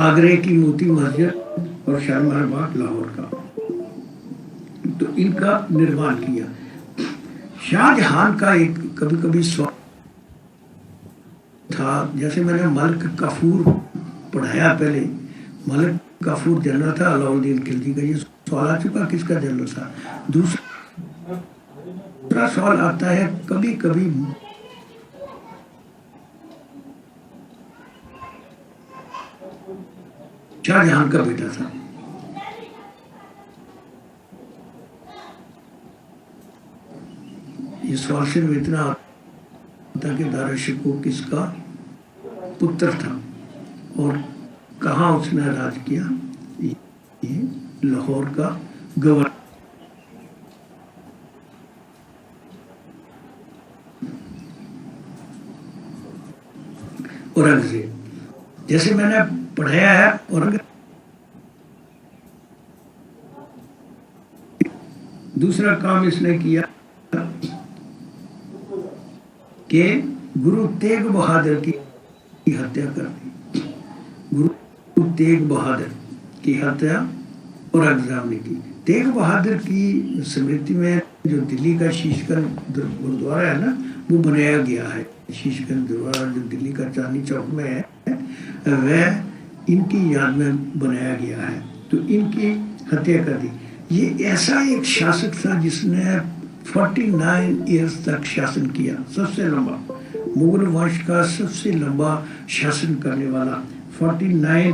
Speaker 1: आगरे की मोती मस्जिद और शालीमार बाग लाहौर का, तो इनका निर्माण किया। शाहजहां का एक कभी कभी सवाल था, जैसे मैंने मलिक काफूर पढ़ाया पहले, मलिक काफूर जनरल था अलाउद्दीन खिलजी का, ये सवाल आ चुका किसका जनरल था। दूसरा सवाल आता है कभी कभी शाहजहां का बेटा था। ये सवाल सिर्फ इतना आता कि दाराशिकोह किसका पुत्र था और कहाँ उसने राज किया। ये लाहौर का गवर्नर। औरंगजेब, जैसे मैंने पढ़ाया है, औरंगजेब दूसरा काम इसने किया कि गुरु तेग बहादुर की हत्या कर दी। गुरु तेग बहादुर की हत्या औरंगजेब ने की। तेग बहादुर की स्मृति में जो दिल्ली का शीशगंज गुरुद्वारा है ना, वो बनाया गया है। शीशगंज गुरुद्वारा जो दिल्ली का चांदनी चौक में है, वह इनकी याद में बनाया गया है। तो इनकी हत्या कर दी। ये ऐसा एक शासक था जिसने 49 ईयर्स तक शासन किया, सबसे लंबा, मुगल वंश का सबसे लंबा शासन करने वाला। 49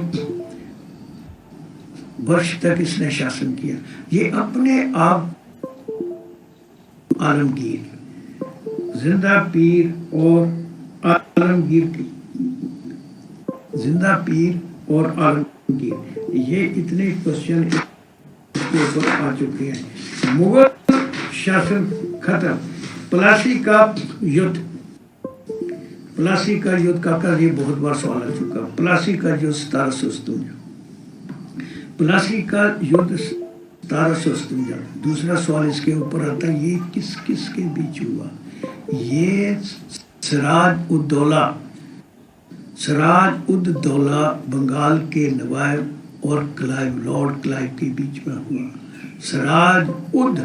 Speaker 1: वर्ष तक इसने शासन किया। ये अपने आप आलमगीर, जिंदा पीर और आलमगीर, जिंदा पीर और आलमगीर, ये इतने क्वेश्चन इसके ऊपर आ चुके हैं। मुगल शासन खत्म। प्लासी का युद्ध, प्लासी का युद्ध का ये बहुत बार सवाल आ चुका। प्लासी का युद्ध 1757, प्लासी का युद्ध 1757। दूसरा सवाल इसके ऊपर आता है, ये किस किस के बीच हुआ? ये सिराज उद दौला बंगाल के नवाब और क्लाइव, लॉर्ड क्लाइव के बीच में हुआ। सिराज उद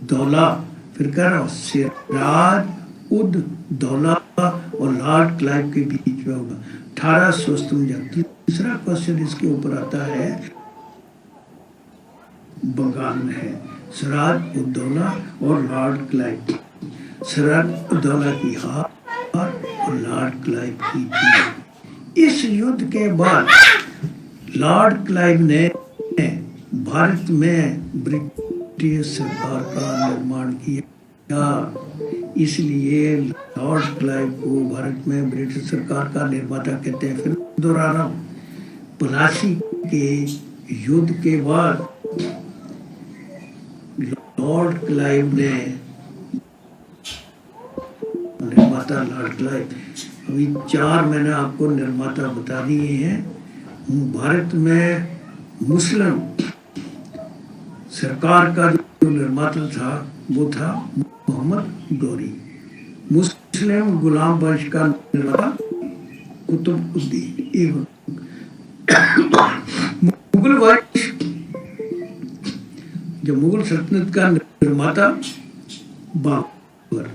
Speaker 1: दौला, फिर कह रहा हूँ, सिराज उद दौला और लॉर्ड क्लाइव के बीच में होगा 1857। तीसरा क्वेश्चन इसके ऊपर आता है, बंगाल में है, सिराज उद दौला और लॉर्ड क्लाइव। सिराज उद दौला की हार और लॉर्ड क्लाइव की जीत। इस युद्ध के बाद लॉर्ड क्लाइव ने भारत में ब्रिटिश सरकार का निर्माण किया। इसलिए लॉर्ड क्लाइव को भारत में ब्रिटिश सरकार का निर्माता कहते हैं। फिर दोहरा रहा हूं, प्लासी के युद्ध के बाद लॉर्ड क्लाइव ने, निर्माता लॉर्ड क्लाइव, अभी 4 मैंने आपको निर्माता बता दिए हैं। भारत में मुस्लिम सरकार का जो निर्माता था वो था मोहम्मद गौरी। मुस्लिम गुलाम वंश का निर्माता कुतुबुद्दीन। मुगल वंश, जो मुगल सल्तनत का निर्माता बाबर,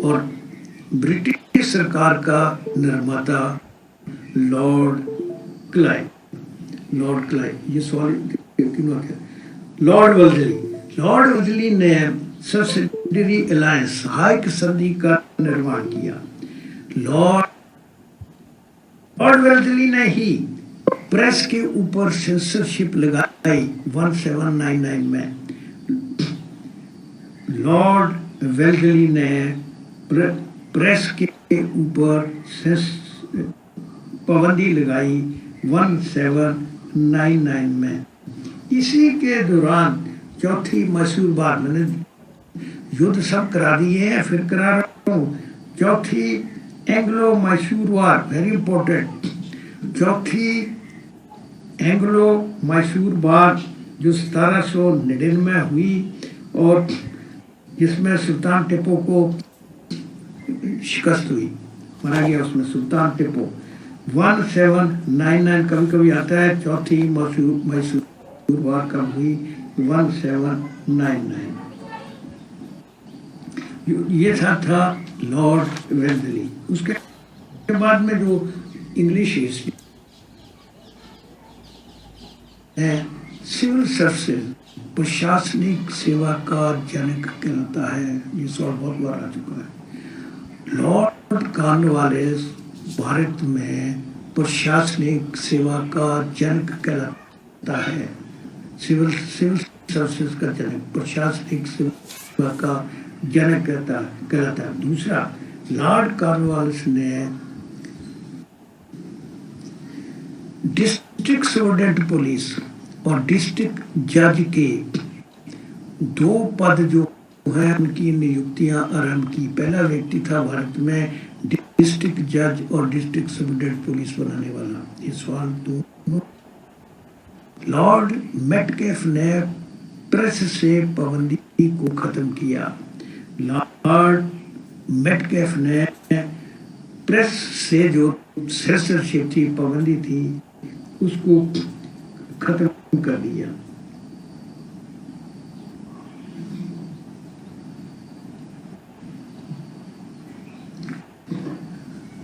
Speaker 1: और ब्रिटिश सरकार का निर्माता लॉर्ड क्लाइव। लॉर्ड क्लाइव, ये सवाल तीनों क्या? लॉर्ड वेल्जली। लॉर्ड वेल्जली ने सब्सिडियरी अलायंस, सहायक संधि का निर्माण किया। लॉर्ड वेल्जली ने ही प्रेस के ऊपर सेंसरशिप लगाई 1799 में। लॉर्ड वेल्जली ने प्रेस के ऊपर पाबंदी लगाई 1799 में। इसी के दौरान चौथी मैसूर वार, मैंने युद्ध सब करा दिए हैं, फिर करा रहा हूँ। चौथी एंग्लो मैसूर वार, वेरी इंपॉर्टेंट। चौथी एंग्लो मैसूर वार जो 1799 में हुई और जिसमें सुल्तान टिपू को शिकस्त हुई, मारा गया उसमें सुल्तान टिपू। 1799 कभी कभी आता है। चौथी मैसूर वार कब हुई? 1799। ये था लॉर्ड वेल्जली। उसके बाद में जो इंग्लिश हिस्ट्री है, सिविल सर्विसेज, प्रशासनिक सेवा का जनक कहलाता है। ये सवाल बहुत बार आ चुका है। लॉर्ड कॉर्नवालिस भारत में प्रशासनिक सेवा का जनक कहलाता है। सिविल सर्विसेज का जनक, प्रशासनिक सेवा का जनक कहलाता है। दूसरा, लॉर्ड कॉर्नवालिस ने डिस्ट्रिक्ट सुपरिटेंडेंट पुलिस और डिस्ट्रिक्ट जज के 2 पद जो है उनकी नियुक्तियां आरंभ की। पहला व्यक्ति था भारत में डिस्ट्रिक्ट जज और डिस्ट्रिक्ट सुपरिटेंडेंट पुलिस बनाने वाला। ये सवाल दोनों। लॉर्ड मेटकेफ ने प्रेस से पाबंदी को खत्म किया। लॉर्ड मेटकेफ ने प्रेस से जो सेंसरशिप थी, पाबंदी थी, उसको खत्म कर दिया।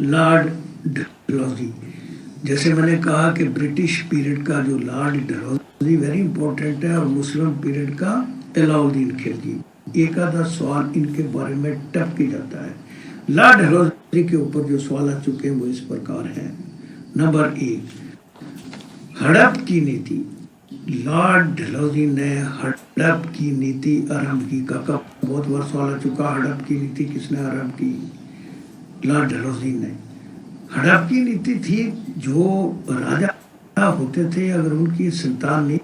Speaker 1: लॉर्ड डलहौजी, जैसे मैंने कहा कि ब्रिटिश पीरियड का जो लॉर्ड डलहौजी वेरी इंपॉर्टेंट है, और मुस्लिम पीरियड का अलाउद्दीन खिलजी। एक आधा सवाल इनके बारे में टप किया जाता है। लॉर्ड डलहौजी के ऊपर जो सवाल आ चुके हैं वो इस प्रकार हैं। नंबर 1, हड़प की नीति। लॉर्ड डलहौजी ने हड़प की नीति आरंभ की। काका बहुत बार सवाल आ चुका, हड़प की नीति किसने आरंभ की? लॉर्ड डलहौजी ने। हड़प की नीति थी, जो राजा होते थे अगर उनकी संतान नहीं।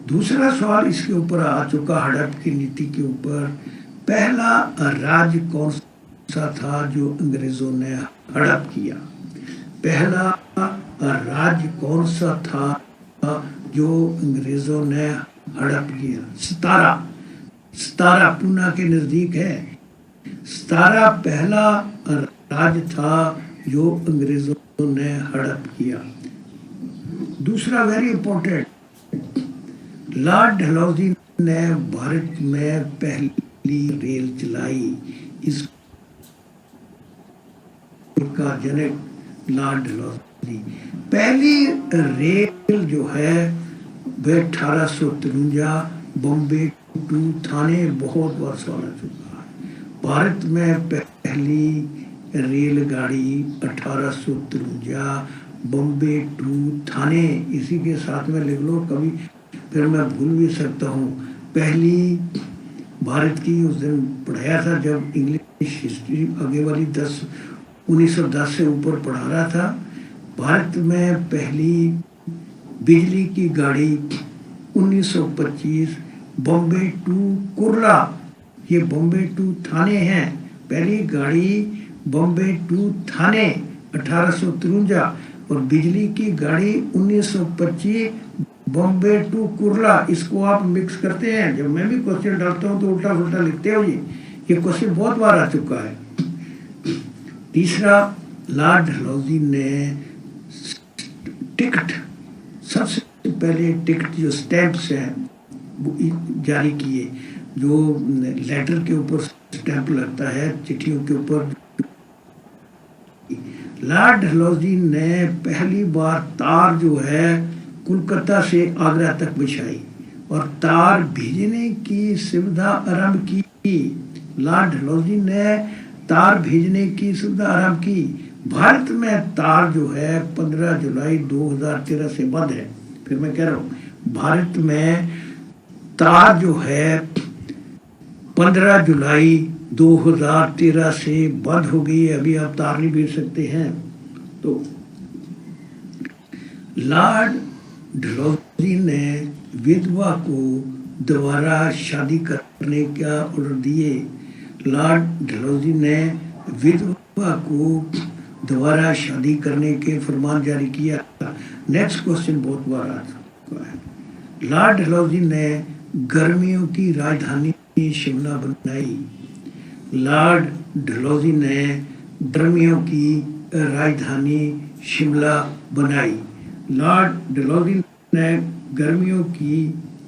Speaker 1: दूसरा सवाल इसके ऊपर आ चुका, हड़प की नीति के ऊपर। पहला राज्य कौन सा था जो अंग्रेजों ने हड़प किया? पहला राज्य कौन सा था जो अंग्रेजों ने हड़प किया? सतारा पूना के नजदीक है। सतारा पहला राज्य था जो अंग्रेजों ने हड़प किया। दूसरा वेरी इंपॉर्टेंट, लॉर्ड डलहौजी ने भारत में पहली रेल चलाई। इसका जनक लॉर्ड डलहौजी। पहली रेल जो है वह 1853 बॉम्बे टू थाने, बहुत बार सवाल आ चुका है। भारत में पहली रेलगाड़ी 1853 बॉम्बे टू थाने, इसी के साथ में लिख लो, कभी फिर मैं भूल भी सकता हूँ। पहली भारत की, उस दिन पढ़ाया था जब इंग्लिश हिस्ट्री आगे वाली 1910 से ऊपर पढ़ा रहा था। भारत में पहली बिजली की गाड़ी 1925 बॉम्बे टू कुर्ला, ये बॉम्बे टू थाने हैं। पहली गाड़ी बॉम्बे टू थाने 1853, और बिजली की गाड़ी 1925 बॉम्बे टू कुर्ला। इसको आप मिक्स करते हैं, जब मैं भी क्वेश्चन डालता हूँ तो उल्टा उल्टा लिखते हो ये क्वेश्चन बहुत बार आ चुका है। तीसरा, लॉर्ड डलहौजी ने टिकट, सबसे पहले टिकट जो स्टैंप्स हैं वो जारी किए, जो लेटर के ऊपर स्टैंप लगता है, चिट्ठियों के ऊपर। लॉर्ड डलहौजी ने पहली बार तार जो है कोलकाता से आगरा तक बिछाई और तार भेजने की सुविधा आरंभ की। लॉर्ड डलहौजी ने तार भेजने की सुविधा आरंभ की। भारत में तार जो है 15 जुलाई 2013 से बंद है। फिर मैं कह रहा हूँ, भारत में तार जो है 15 जुलाई 2013 से बंद हो गई है। अभी आप तार नहीं भेज सकते हैं। तो लॉर्ड डलहौजी ने विधवा को दोबारा शादी करने का ऑर्डर दिए। लॉर्ड डलहौजी ने विधवा को दोबारा शादी करने के फरमान जारी किया। नेक्स्ट क्वेश्चन बहुत बार आ चुका है। लॉर्ड डलहौजी ने गर्मियों की राजधानी शिमला बनाई। लॉर्ड डलहौजी ने गर्मियों की राजधानी शिमला बनाई। लॉर्ड डलहौजी ने गर्मियों की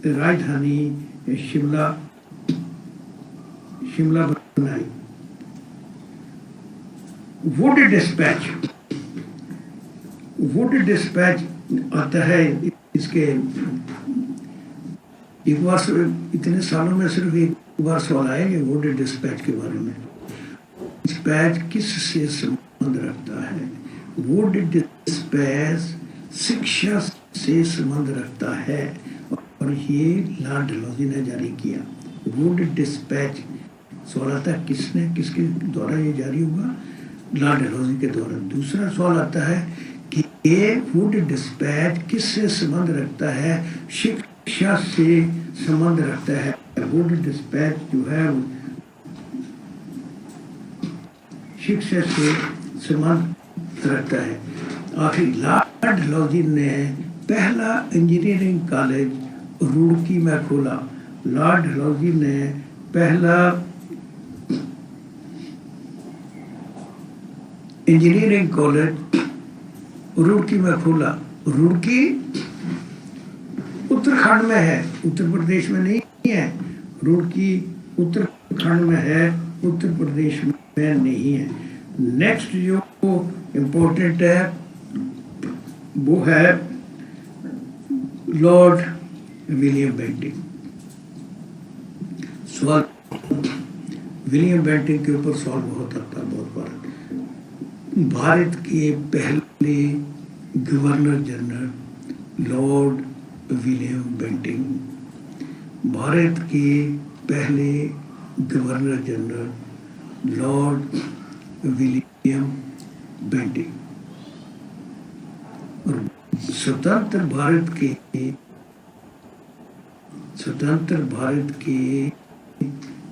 Speaker 1: राजधानी शिमला बनाई। वुड डिस्पैच आता है, इसके एक बार, इतने सालों में सिर्फ एक बार सवाल आया कि वुड डिस्पैच के बारे में। डिस्पैच किस से संबंध रखता है? वुड डिस्पैच शिक्षा से संबंध रखता है और ये लॉर्ड डलहौजी ने जारी किया। वुड डिस्पैच सवाल आता है, किसके द्वारा ये जारी हुआ? लॉर्ड डलहौजी के द्वारा। दूसरा सवाल आता है कि ये वुड डिस्पैच किससे संबंध रखता है? शिक्षा से संबंध रखता है। वुड डिस्पैच जो है शिक्षा से संबंध रखता है। आखिर लॉर्ड डलहौजी ने पहला इंजीनियरिंग कॉलेज रुड़की में खोला। लॉर्ड डलहौजी ने पहला इंजीनियरिंग कॉलेज रुड़की में खोला। रुड़की उत्तराखंड में है, उत्तर प्रदेश में नहीं है। रुड़की उत्तराखंड में है, उत्तर प्रदेश में नहीं है। नेक्स्ट जो इम्पोर्टेंट है वो है लॉर्ड विलियम बेंटिंग। सवाल विलियम बेंटिंग के ऊपर सवाल बहुत आता है, बहुत बार। भारत के पहले governor general lord William Bentinck. Bharat के पहले governor general lord William Bentinck. और स्वतंत्र भारत के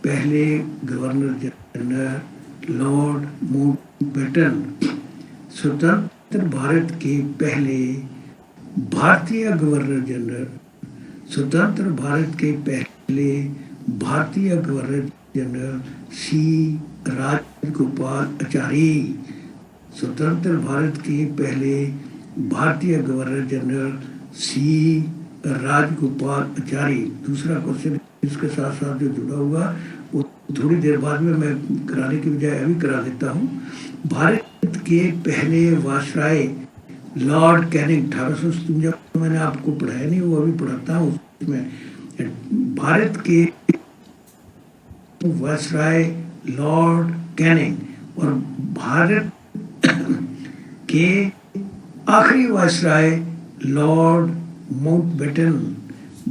Speaker 1: पहले गवर्नर जनरल लॉर्ड माउंटबेटन। स्वतंत्र भारत के पहले भारतीय गवर्नर जनरल, स्वतंत्र भारत के पहले भारतीय गवर्नर जनरल सी राजगोपालाचारी। स्वतंत्र भारत के पहले भारतीय गवर्नर जनरल सी राजगोपालाचारी। दूसरा क्वेश्चन इसके साथ साथ जो जुड़ा हुआ वो थोड़ी देर बाद में मैं कराने की बजाय अभी करा देता हूँ। भारत के पहले वायसराय लॉर्ड कैनिंग 1857, मैंने आपको पढ़ाया नहीं, वो अभी पढ़ाता हूँ उसमें। भारत के वायसराय लॉर्ड कैनिंग और भारत के आखिरी वायसराय लॉर्ड माउंटबेटन।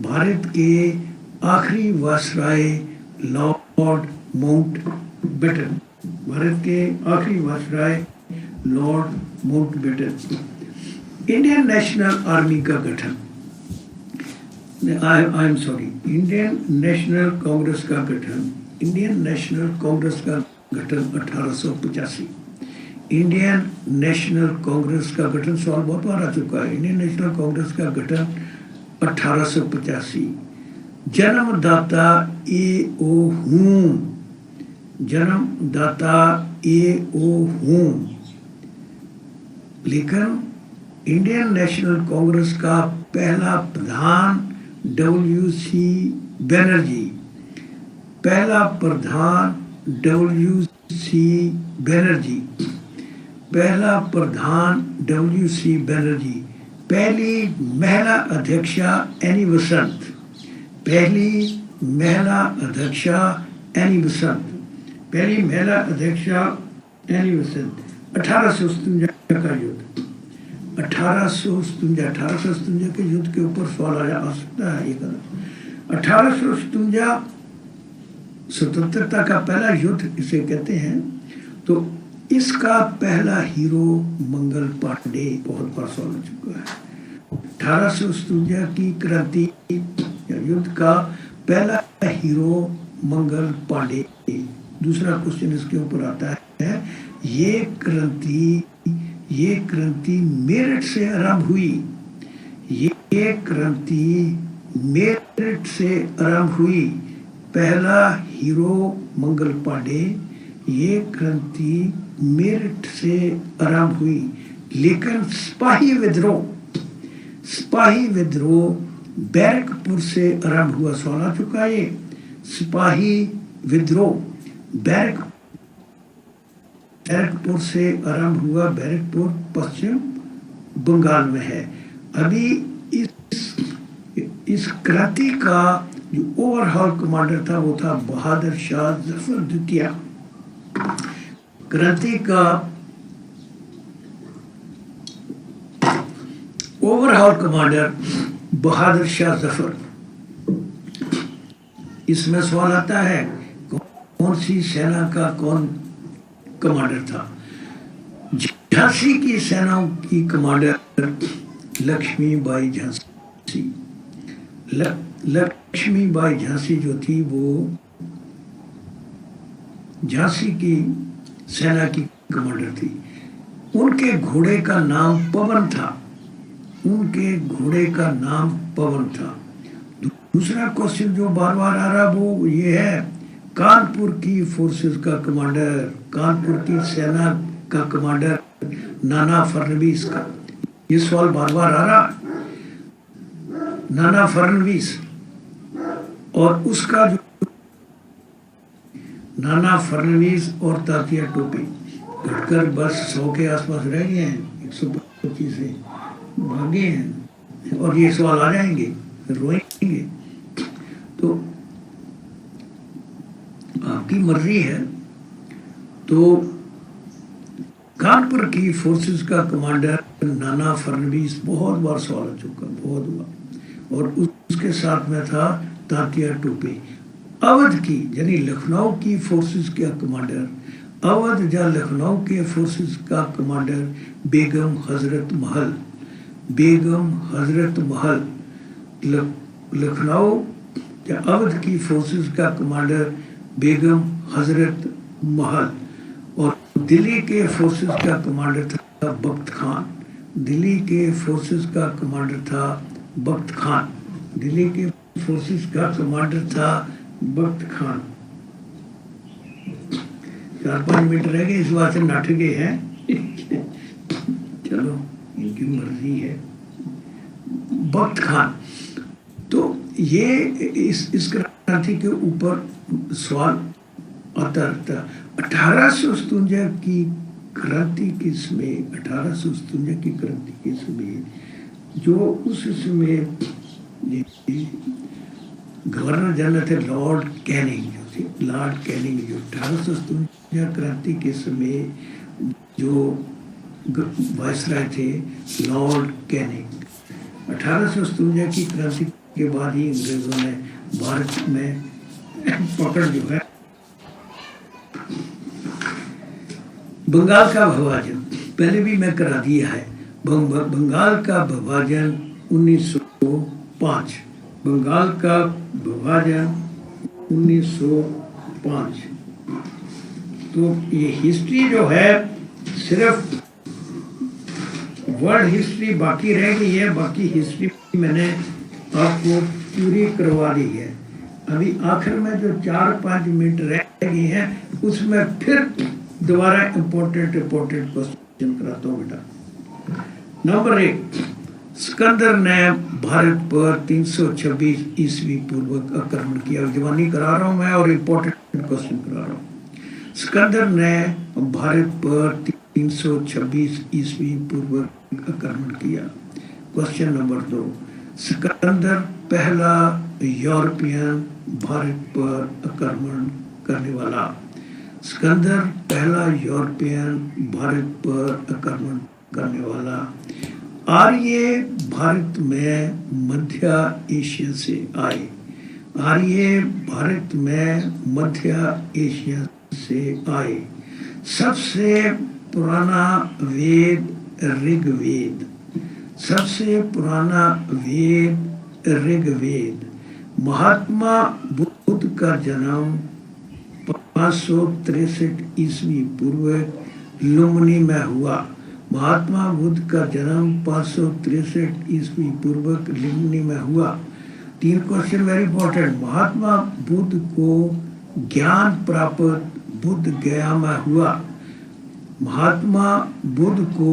Speaker 1: भारत के आखिरी वायसराय लॉर्ड माउंटबेटन। भारत के आखिरी viceroy Lord Mountbatten. Indian national army का गठन। I am sorry, Indian national Congress का गठन, इंडियन नेशनल कांग्रेस का गठन 1885। इंडियन नेशनल कांग्रेस का गठन, सवाल बहुत बार आ चुका है। इंडियन नेशनल कांग्रेस का गठन 1885। जन्मदाता ए ओ हूम, जन्मदाता ए ओ हूम। लेकिन इंडियन नेशनल कांग्रेस का पहला प्रधान WC बनर्जी, पहला प्रधान WC बनर्जी, पहला प्रधान WC बनर्जी। पहली महिला अध्यक्षा एनी बसंत, पहली महिला अध्यक्षा एनी बसंत, पहली महिला अध्यक्षा एनी बसंत। 1857 का युद्ध, 1857 के युद्ध के ऊपर सवाल आ सकता है। 1857 स्वतंत्रता का पहला युद्ध इसे कहते हैं। तो इसका पहला हीरो मंगल पांडे, बहुत बार सवाल हो चुका है। 1857 की क्रांति युद्ध का पहला हीरो मंगल पांडे। दूसरा क्वेश्चन इसके ऊपर आता है, ये क्रांति मेरठ से आरंभ हुई, ये क्रांति मेरठ से आरंभ हुई। पहला हीरो मंगल पांडे, ये क्रांति मेरठ से आरंभ हुई। लेकिन सिपाही विद्रोह बैरकपुर से आरंभ हुआ। सवाल आ चुका है ये, सिपाही विद्रोह बैरकपुर से आरंभ हुआ। बैरकपुर पश्चिम बंगाल में है। अभी इस क्रांति का जो ओवरऑल कमांडर था वो था बहादुर शाह जफर द्वितीय। क्रांति का ओवरऑल कमांडर बहादुर शाह जफर। इसमें सवाल आता है, कौन सी सेना का कौन कमांडर था? झांसी की सेनाओं की कमांडर लक्ष्मीबाई झांसी। लक्ष्मीबाई झांसी जो थी वो झांसी की सेना की कमांडर थी। उनके घोड़े का नाम पवन था, उनके घोड़े का नाम पवन था। दूसरा क्वेश्चन जो बार बार आ रहा वो ये है, कानपुर की फोर्सेस का कमांडर, कानपुर की सेना का कमांडर नाना फडणवीस का। ये सवाल बार बार आ रहा, नाना फडणवीस। और उसका जो नाना फडणवीस और तात्या टोपे घटकर बस 100 के आसपास रह गए हैं, 125 से भागे हैं। और ये सवाल आ जाएंगे, रोएंगे। तो आपकी मर्जी है। तो कानपुर की फोर्सेस का कमांडर नाना फडणवीस, बहुत बार सवाल आ चुका, बहुत बार। और उसके साथ में था तात्या टोपे। अवध की यानी लखनऊ की फोर्सेस का कमांडर, अवध या लखनऊ के फोर्सेस का कमांडर बेगम हजरत महल, बेगम हजरत महल। लखनऊ या अवध की फोर्सेस का कमांडर बेगम हजरत महल। और दिल्ली के फोर्सेस का कमांडर था बख्त खान, दिल्ली के फोर्सेस का कमांडर था बख्त खान, दिल्ली के फोर्सेस का कमांडर था बख्त खान। 4-5 मिनट रह गए, इस बात से नाटके हैं। चलो इनकी मर्जी है। बख्त खान। तो ये इस क्रांति के ऊपर सवाल आता रहता। 1857 की क्रांति के समय, 1857 की क्रांति के समय जो उस समय गवर्नर जनरल थे लॉर्ड कैनिंग, जो थे लॉर्ड कैनिंग, जो 1857 क्रांति के समय जो वायसराय थे लॉर्ड कैनिंग। 1857 की क्रांति के बाद ही अंग्रेजों ने भारत में पकड़ जो है। बंगाल का विभाजन पहले भी मैं करा दिया है। बंगाल का विभाजन 1905 बंगाल का विभाजन 1905। तो ये हिस्ट्री जो है सिर्फ वर्ल्ड हिस्ट्री बाकी रह गई है, बाकी हिस्ट्री मैंने आपको पूरी करवा दी है। अभी आखिर में जो 4-5 मिनट रह गई हैं उसमें फिर दोबारा इम्पोर्टेंट क्वेश्चन कराता हूँ बेटा। नंबर 1, सिकंदर ने भारत पर 326 ईस्वी पूर्व आक्रमण किया। जवानी करा रहा हूँ मैं और इम्पोर्टेंट क्वेश्चन करा रहा हूँ। सिकंदर ने भारत पर 326 ईस्वी पूर्व आक्रमण किया। क्वेश्चन नंबर 2, सिकंदर पहला यूरोपियन भारत पर आक्रमण करने वाला। सिकंदर पहला यूरोपियन भारत पर आक्रमण करने वाला। आर्य भारत में मध्य एशिया से आए। आर्य भारत में मध्य एशिया से आए। सबसे पुराना वेद ऋग्वेद। सबसे पुराना वेद ऋग्वेद। महात्मा बुद्ध का जन्म 563 ईस्वी पूर्व लुम्बिनी में हुआ। महात्मा बुद्ध का जन्म 563 ईस्वी पूर्व लुम्बिनी में हुआ। 3 question very important. Mahatma Buddha को ज्ञान प्राप्त बुद्ध गया में हुआ। महात्मा बुद्ध को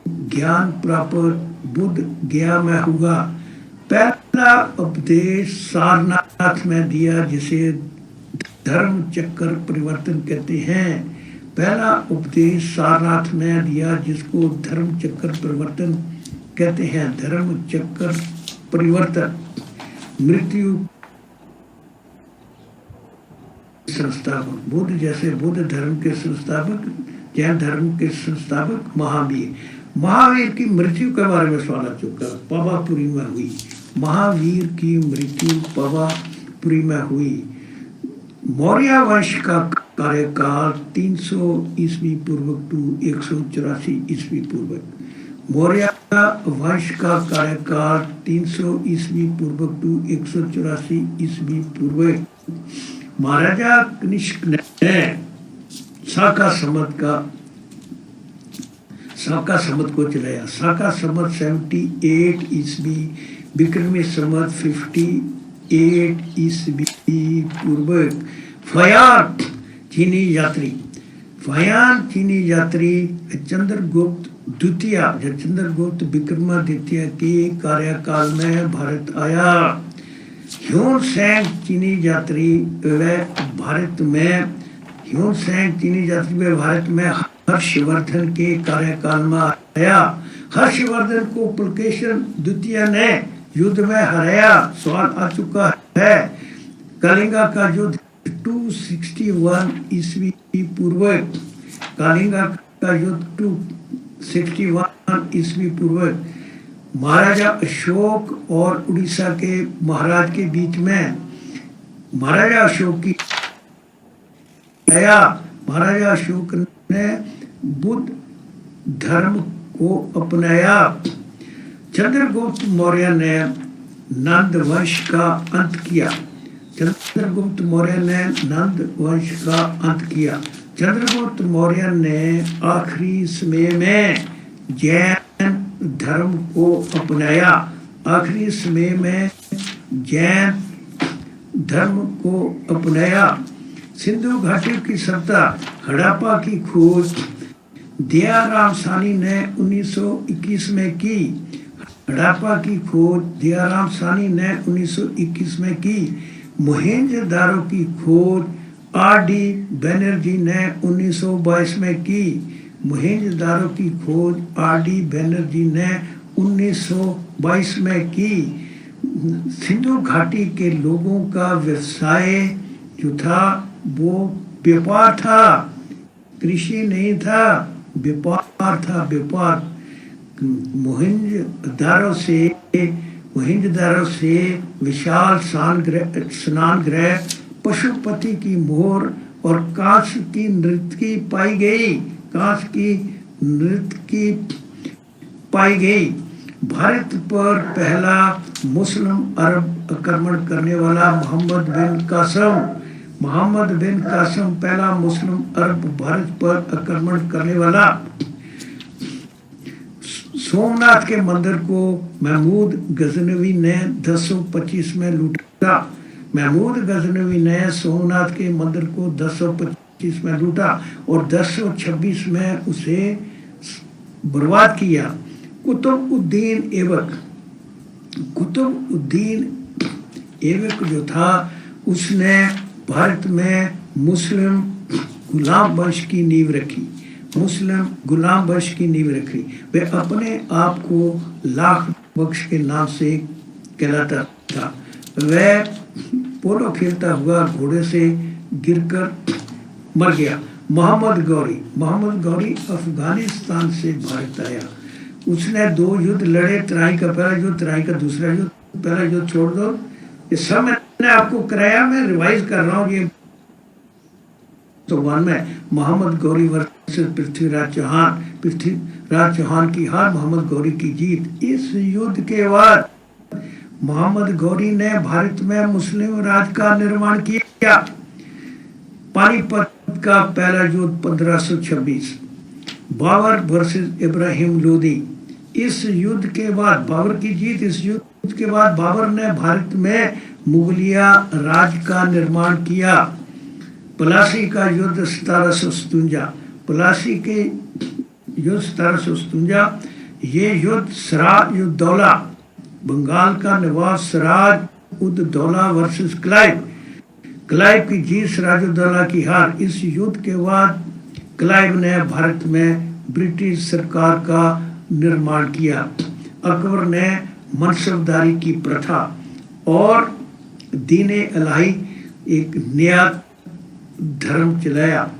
Speaker 1: ज्ञान प्राप्त बुद्ध गया में हुआ। पहला उपदेश सारनाथ में दिया, जिसे धर्म चक्र परिवर्तन कहते हैं। पहला उपदेश सारनाथ में दिया, जिसको धर्म चक्र परिवर्तन कहते हैं। धर्म चक्र परिवर्तन। मृत्यु संस्थापक बुद्ध, जैसे बुद्ध धर्म के संस्थापक, जैन धर्म के संस्थापक महावीर। महावीर की मृत्यु के बारे में सवाल आ चुका, पावापुरी में हुई। महावीर की मृत्यु पावापुरी में हुई। मौर्य वंश का कार्यकाल 300 ईस्वी पूर्व टू 184 ईस्वी पूर्व। मौर्य वंश का कार्यकाल 300 ईस्वी पूर्व टू 184 ईस्वी पूर्व। महाराजा कनिष्क ने शाका संवत को चलाया। शाका संवत 78 ईस्वी, विक्रमी संवत 58 ईस्वी पूर्व। फयान चीनी यात्री। फयान चीनी यात्री चंद्रगुप्त विक्रमादित्य के कार्यकाल में भारत आया। ह्यून सेंग चीनी यात्री व भारत में हर्षवर्धन के कार्यकाल में आया। हर्षवर्धन को पुलकेशन द्वितीय ने युद्ध में हराया। सवाल आ चुका है। कलिंगा का युद्ध 261 ईस्वी पूर्व। कलिंगा का युद्ध 261 ईस्वी पूर्व। महाराजा अशोक और उड़ीसा के महाराज के बीच में महाराजा अशोक ने बुद्ध धर्म को अपनाया। चंद्रगुप्त मौर्य ने नंद वंश का अंत किया। चंद्रगुप्त मौर्य ने आखिरी समय में जैन धर्म को अपनाया। सिंधु घाटी की सत्ता हड़प्पा की खोज दयाराम सानी ने 1921 में की। हड़प्पा की खोज दयाराम सानी ने 1921 में की। मोहेंजोदारो की खोज आर.डी. बनर्जी ने 1922 में की। मोहेंजोदारो की खोज आर.डी. बनर्जी ने 1922 में की। सिंधु घाटी के लोगों का व्यवसाय जो था वो व्यापार था, कृषि नहीं था, व्यापार था। मोहेंजोदारो से विशाल स्नान गृह, पशुपति की मोहर और कांस की नृत्य पाई गई। भारत पर पहला मुस्लिम अरब आक्रमण करने वाला मोहम्मद बिन कासम पहला मुस्लिम अरब भारत पर आक्रमण करने वाला। सोमनाथ के मंदिर को महमूद गजनवी ने 1025 में लूटा। महमूद गजनवी ने सोमनाथ के मंदिर को 1025 में लूटा और 1026 में उसे बर्बाद किया। कुतुबुद्दीन ऐबक जो था उसने भारत में मुस्लिम गुलाम वंश की नींव रखी। वे अपने आप को लाख बख्श के नाम से कहलाता था। वह पोलो खेलता हुआ घोड़े से गिरकर मर गया। मोहम्मद गौरी अफगानिस्तान से भारत आया। उसने 2 युद्ध लड़े, तराई का पहला युद्ध, तराई का दूसरा युद्ध। पहला युद्ध छोड़ दो, ये सब मैंने आपको कराया, मैं रिवाइज कर रहा हूँ। ये तो वन में मोहम्मद गौरी वर्सेस पृथ्वीराज चौहान की हार, मोहम्मद गौरी की जीत। इस युद्ध के बाद मोहम्मद गौरी ने भारत में मुस्लिम राज का निर्माण किया। पानीपत का पहला युद्ध 1526, बाबर वर्सेस इब्राहिम लोदी। इस युद्ध के बाद बाबर की जीत। इस युद्ध के बाद बाबर ने भारत में मुगलिया राज का निर्माण किया। प्लासी का युद्ध 1757, ये युद्ध सिराजुद्दौला, बंगाल का नवाब सिराजुद्दौला वर्सेस क्लाइव की जीत, सिराजुद्दौला की हार। इस युद्ध के बाद क्लाइव ने भारत में ब्रिटिश सरकार का निर्माण किया। अकबर ने मनसबदारी की प्रथा और दीन इलाही एक नया धर्म चलाया।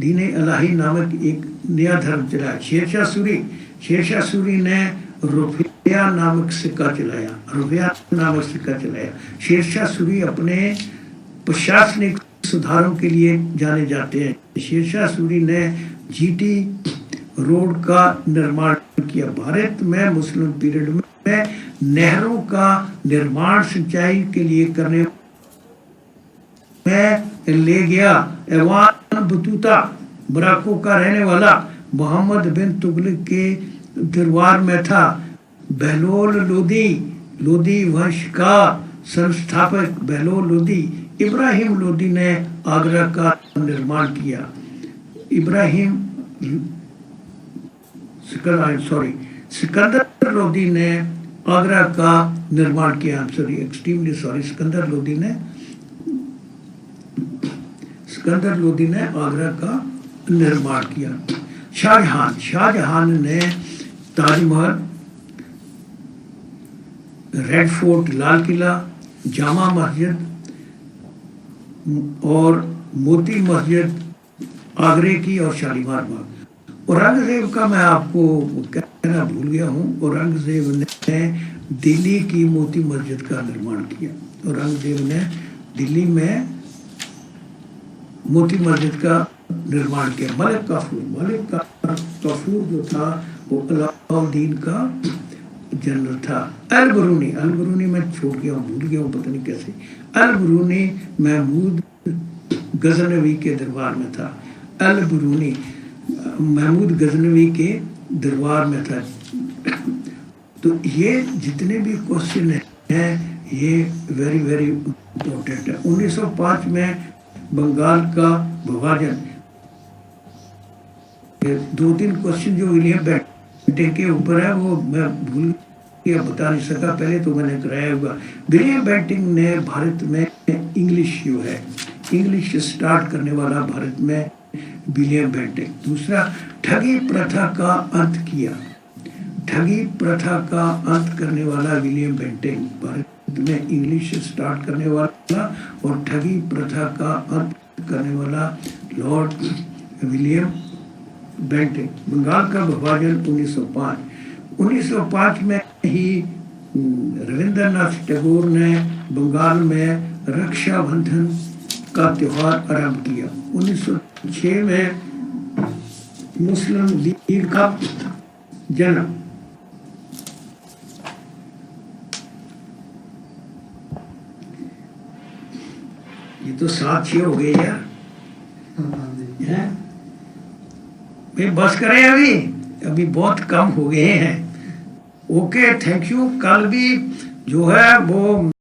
Speaker 1: दीन इलाही नामक एक नया धर्म चलाया। शेरशाह सूरी ने रुपया नामक सिक्का चलाया। शेरशाह सूरी अपने प्रशासनिक सुधारों के लिए जाने जाते हैं। शेरशाह सूरी ने जीटी रोड का निर्माण किया। भारत में मुस्लिम पीरियड में नहरों का निर्माण सिंचाई के लिए करने में ले गया। एवान बतूता मोरक्को का रहने वाला मोहम्मद बिन तुगलक के दरबार में था। बहलोल लोदी वंश का संस्थापक बहलोल लोदी, इब्राहिम लोदी ने आगरा का निर्माण किया। सिकंदर लोदी ने आगरा का निर्माण किया। सिकंदर लोदी ने आगरा का निर्माण किया। शाहजहान ने ताजमहल, रेड फोर्ट, लाल किला, जामा मस्जिद और मोती मस्जिद आगरे की और शालीमार बाग। औरंगजेब का मैं आपको कहना भूल गया हूँ। औरंगजेब ने दिल्ली की मोती मस्जिद का निर्माण किया। औरंगजेब ने दिल्ली में मोती मस्जिद का निर्माण किया। मलिक काफूर जो था वो अलाउद्दीन का जनरल था। अल-बरूनी मैं छोड़ गया हूँ, भूल गया हूँ, पता नहीं कैसे। अल-बरूनी महमूद गजनवी के दरबार में था। अल-बरूनी महमूद गजनवी के दरबार में था। तो ये जितने भी क्वेश्चन हैं ये वेरी वेरी इम्पोर्टेंट है। 1905 में बंगाल का विभाजन। 2-3 क्वेश्चन जो विलियम बेंटिंग के ऊपर है वो मैं भूल गया, बता नहीं सका, पहले तो मैंने कराया होगा। विलियम बेंटिंग ने भारत में इंग्लिश स्टार्ट करने वाला भारत में विलियम बेंटिंग। दूसरा, ठगी प्रथा का अंत किया। ठगी प्रथा का अंत करने वाला विलियम बेंटिंग, भारत में इंग्लिश स्टार्ट करने वाला और ठगी प्रथा का अंत करने वाला लॉर्ड विलियम बेंटिंग। बंगाल का विभाजन 1905 में ही रविंद्रनाथ टैगोर ने बंगाल में रक्षाबंधन का त्योहार आरंभ किया। 1906 में मुस्लिम लीग का जन्म। ये तो 7-6 हो गए यार। हैं? भाई बस करें अभी बहुत कम हो गए हैं। Okay, thank you. कल भी जो है वो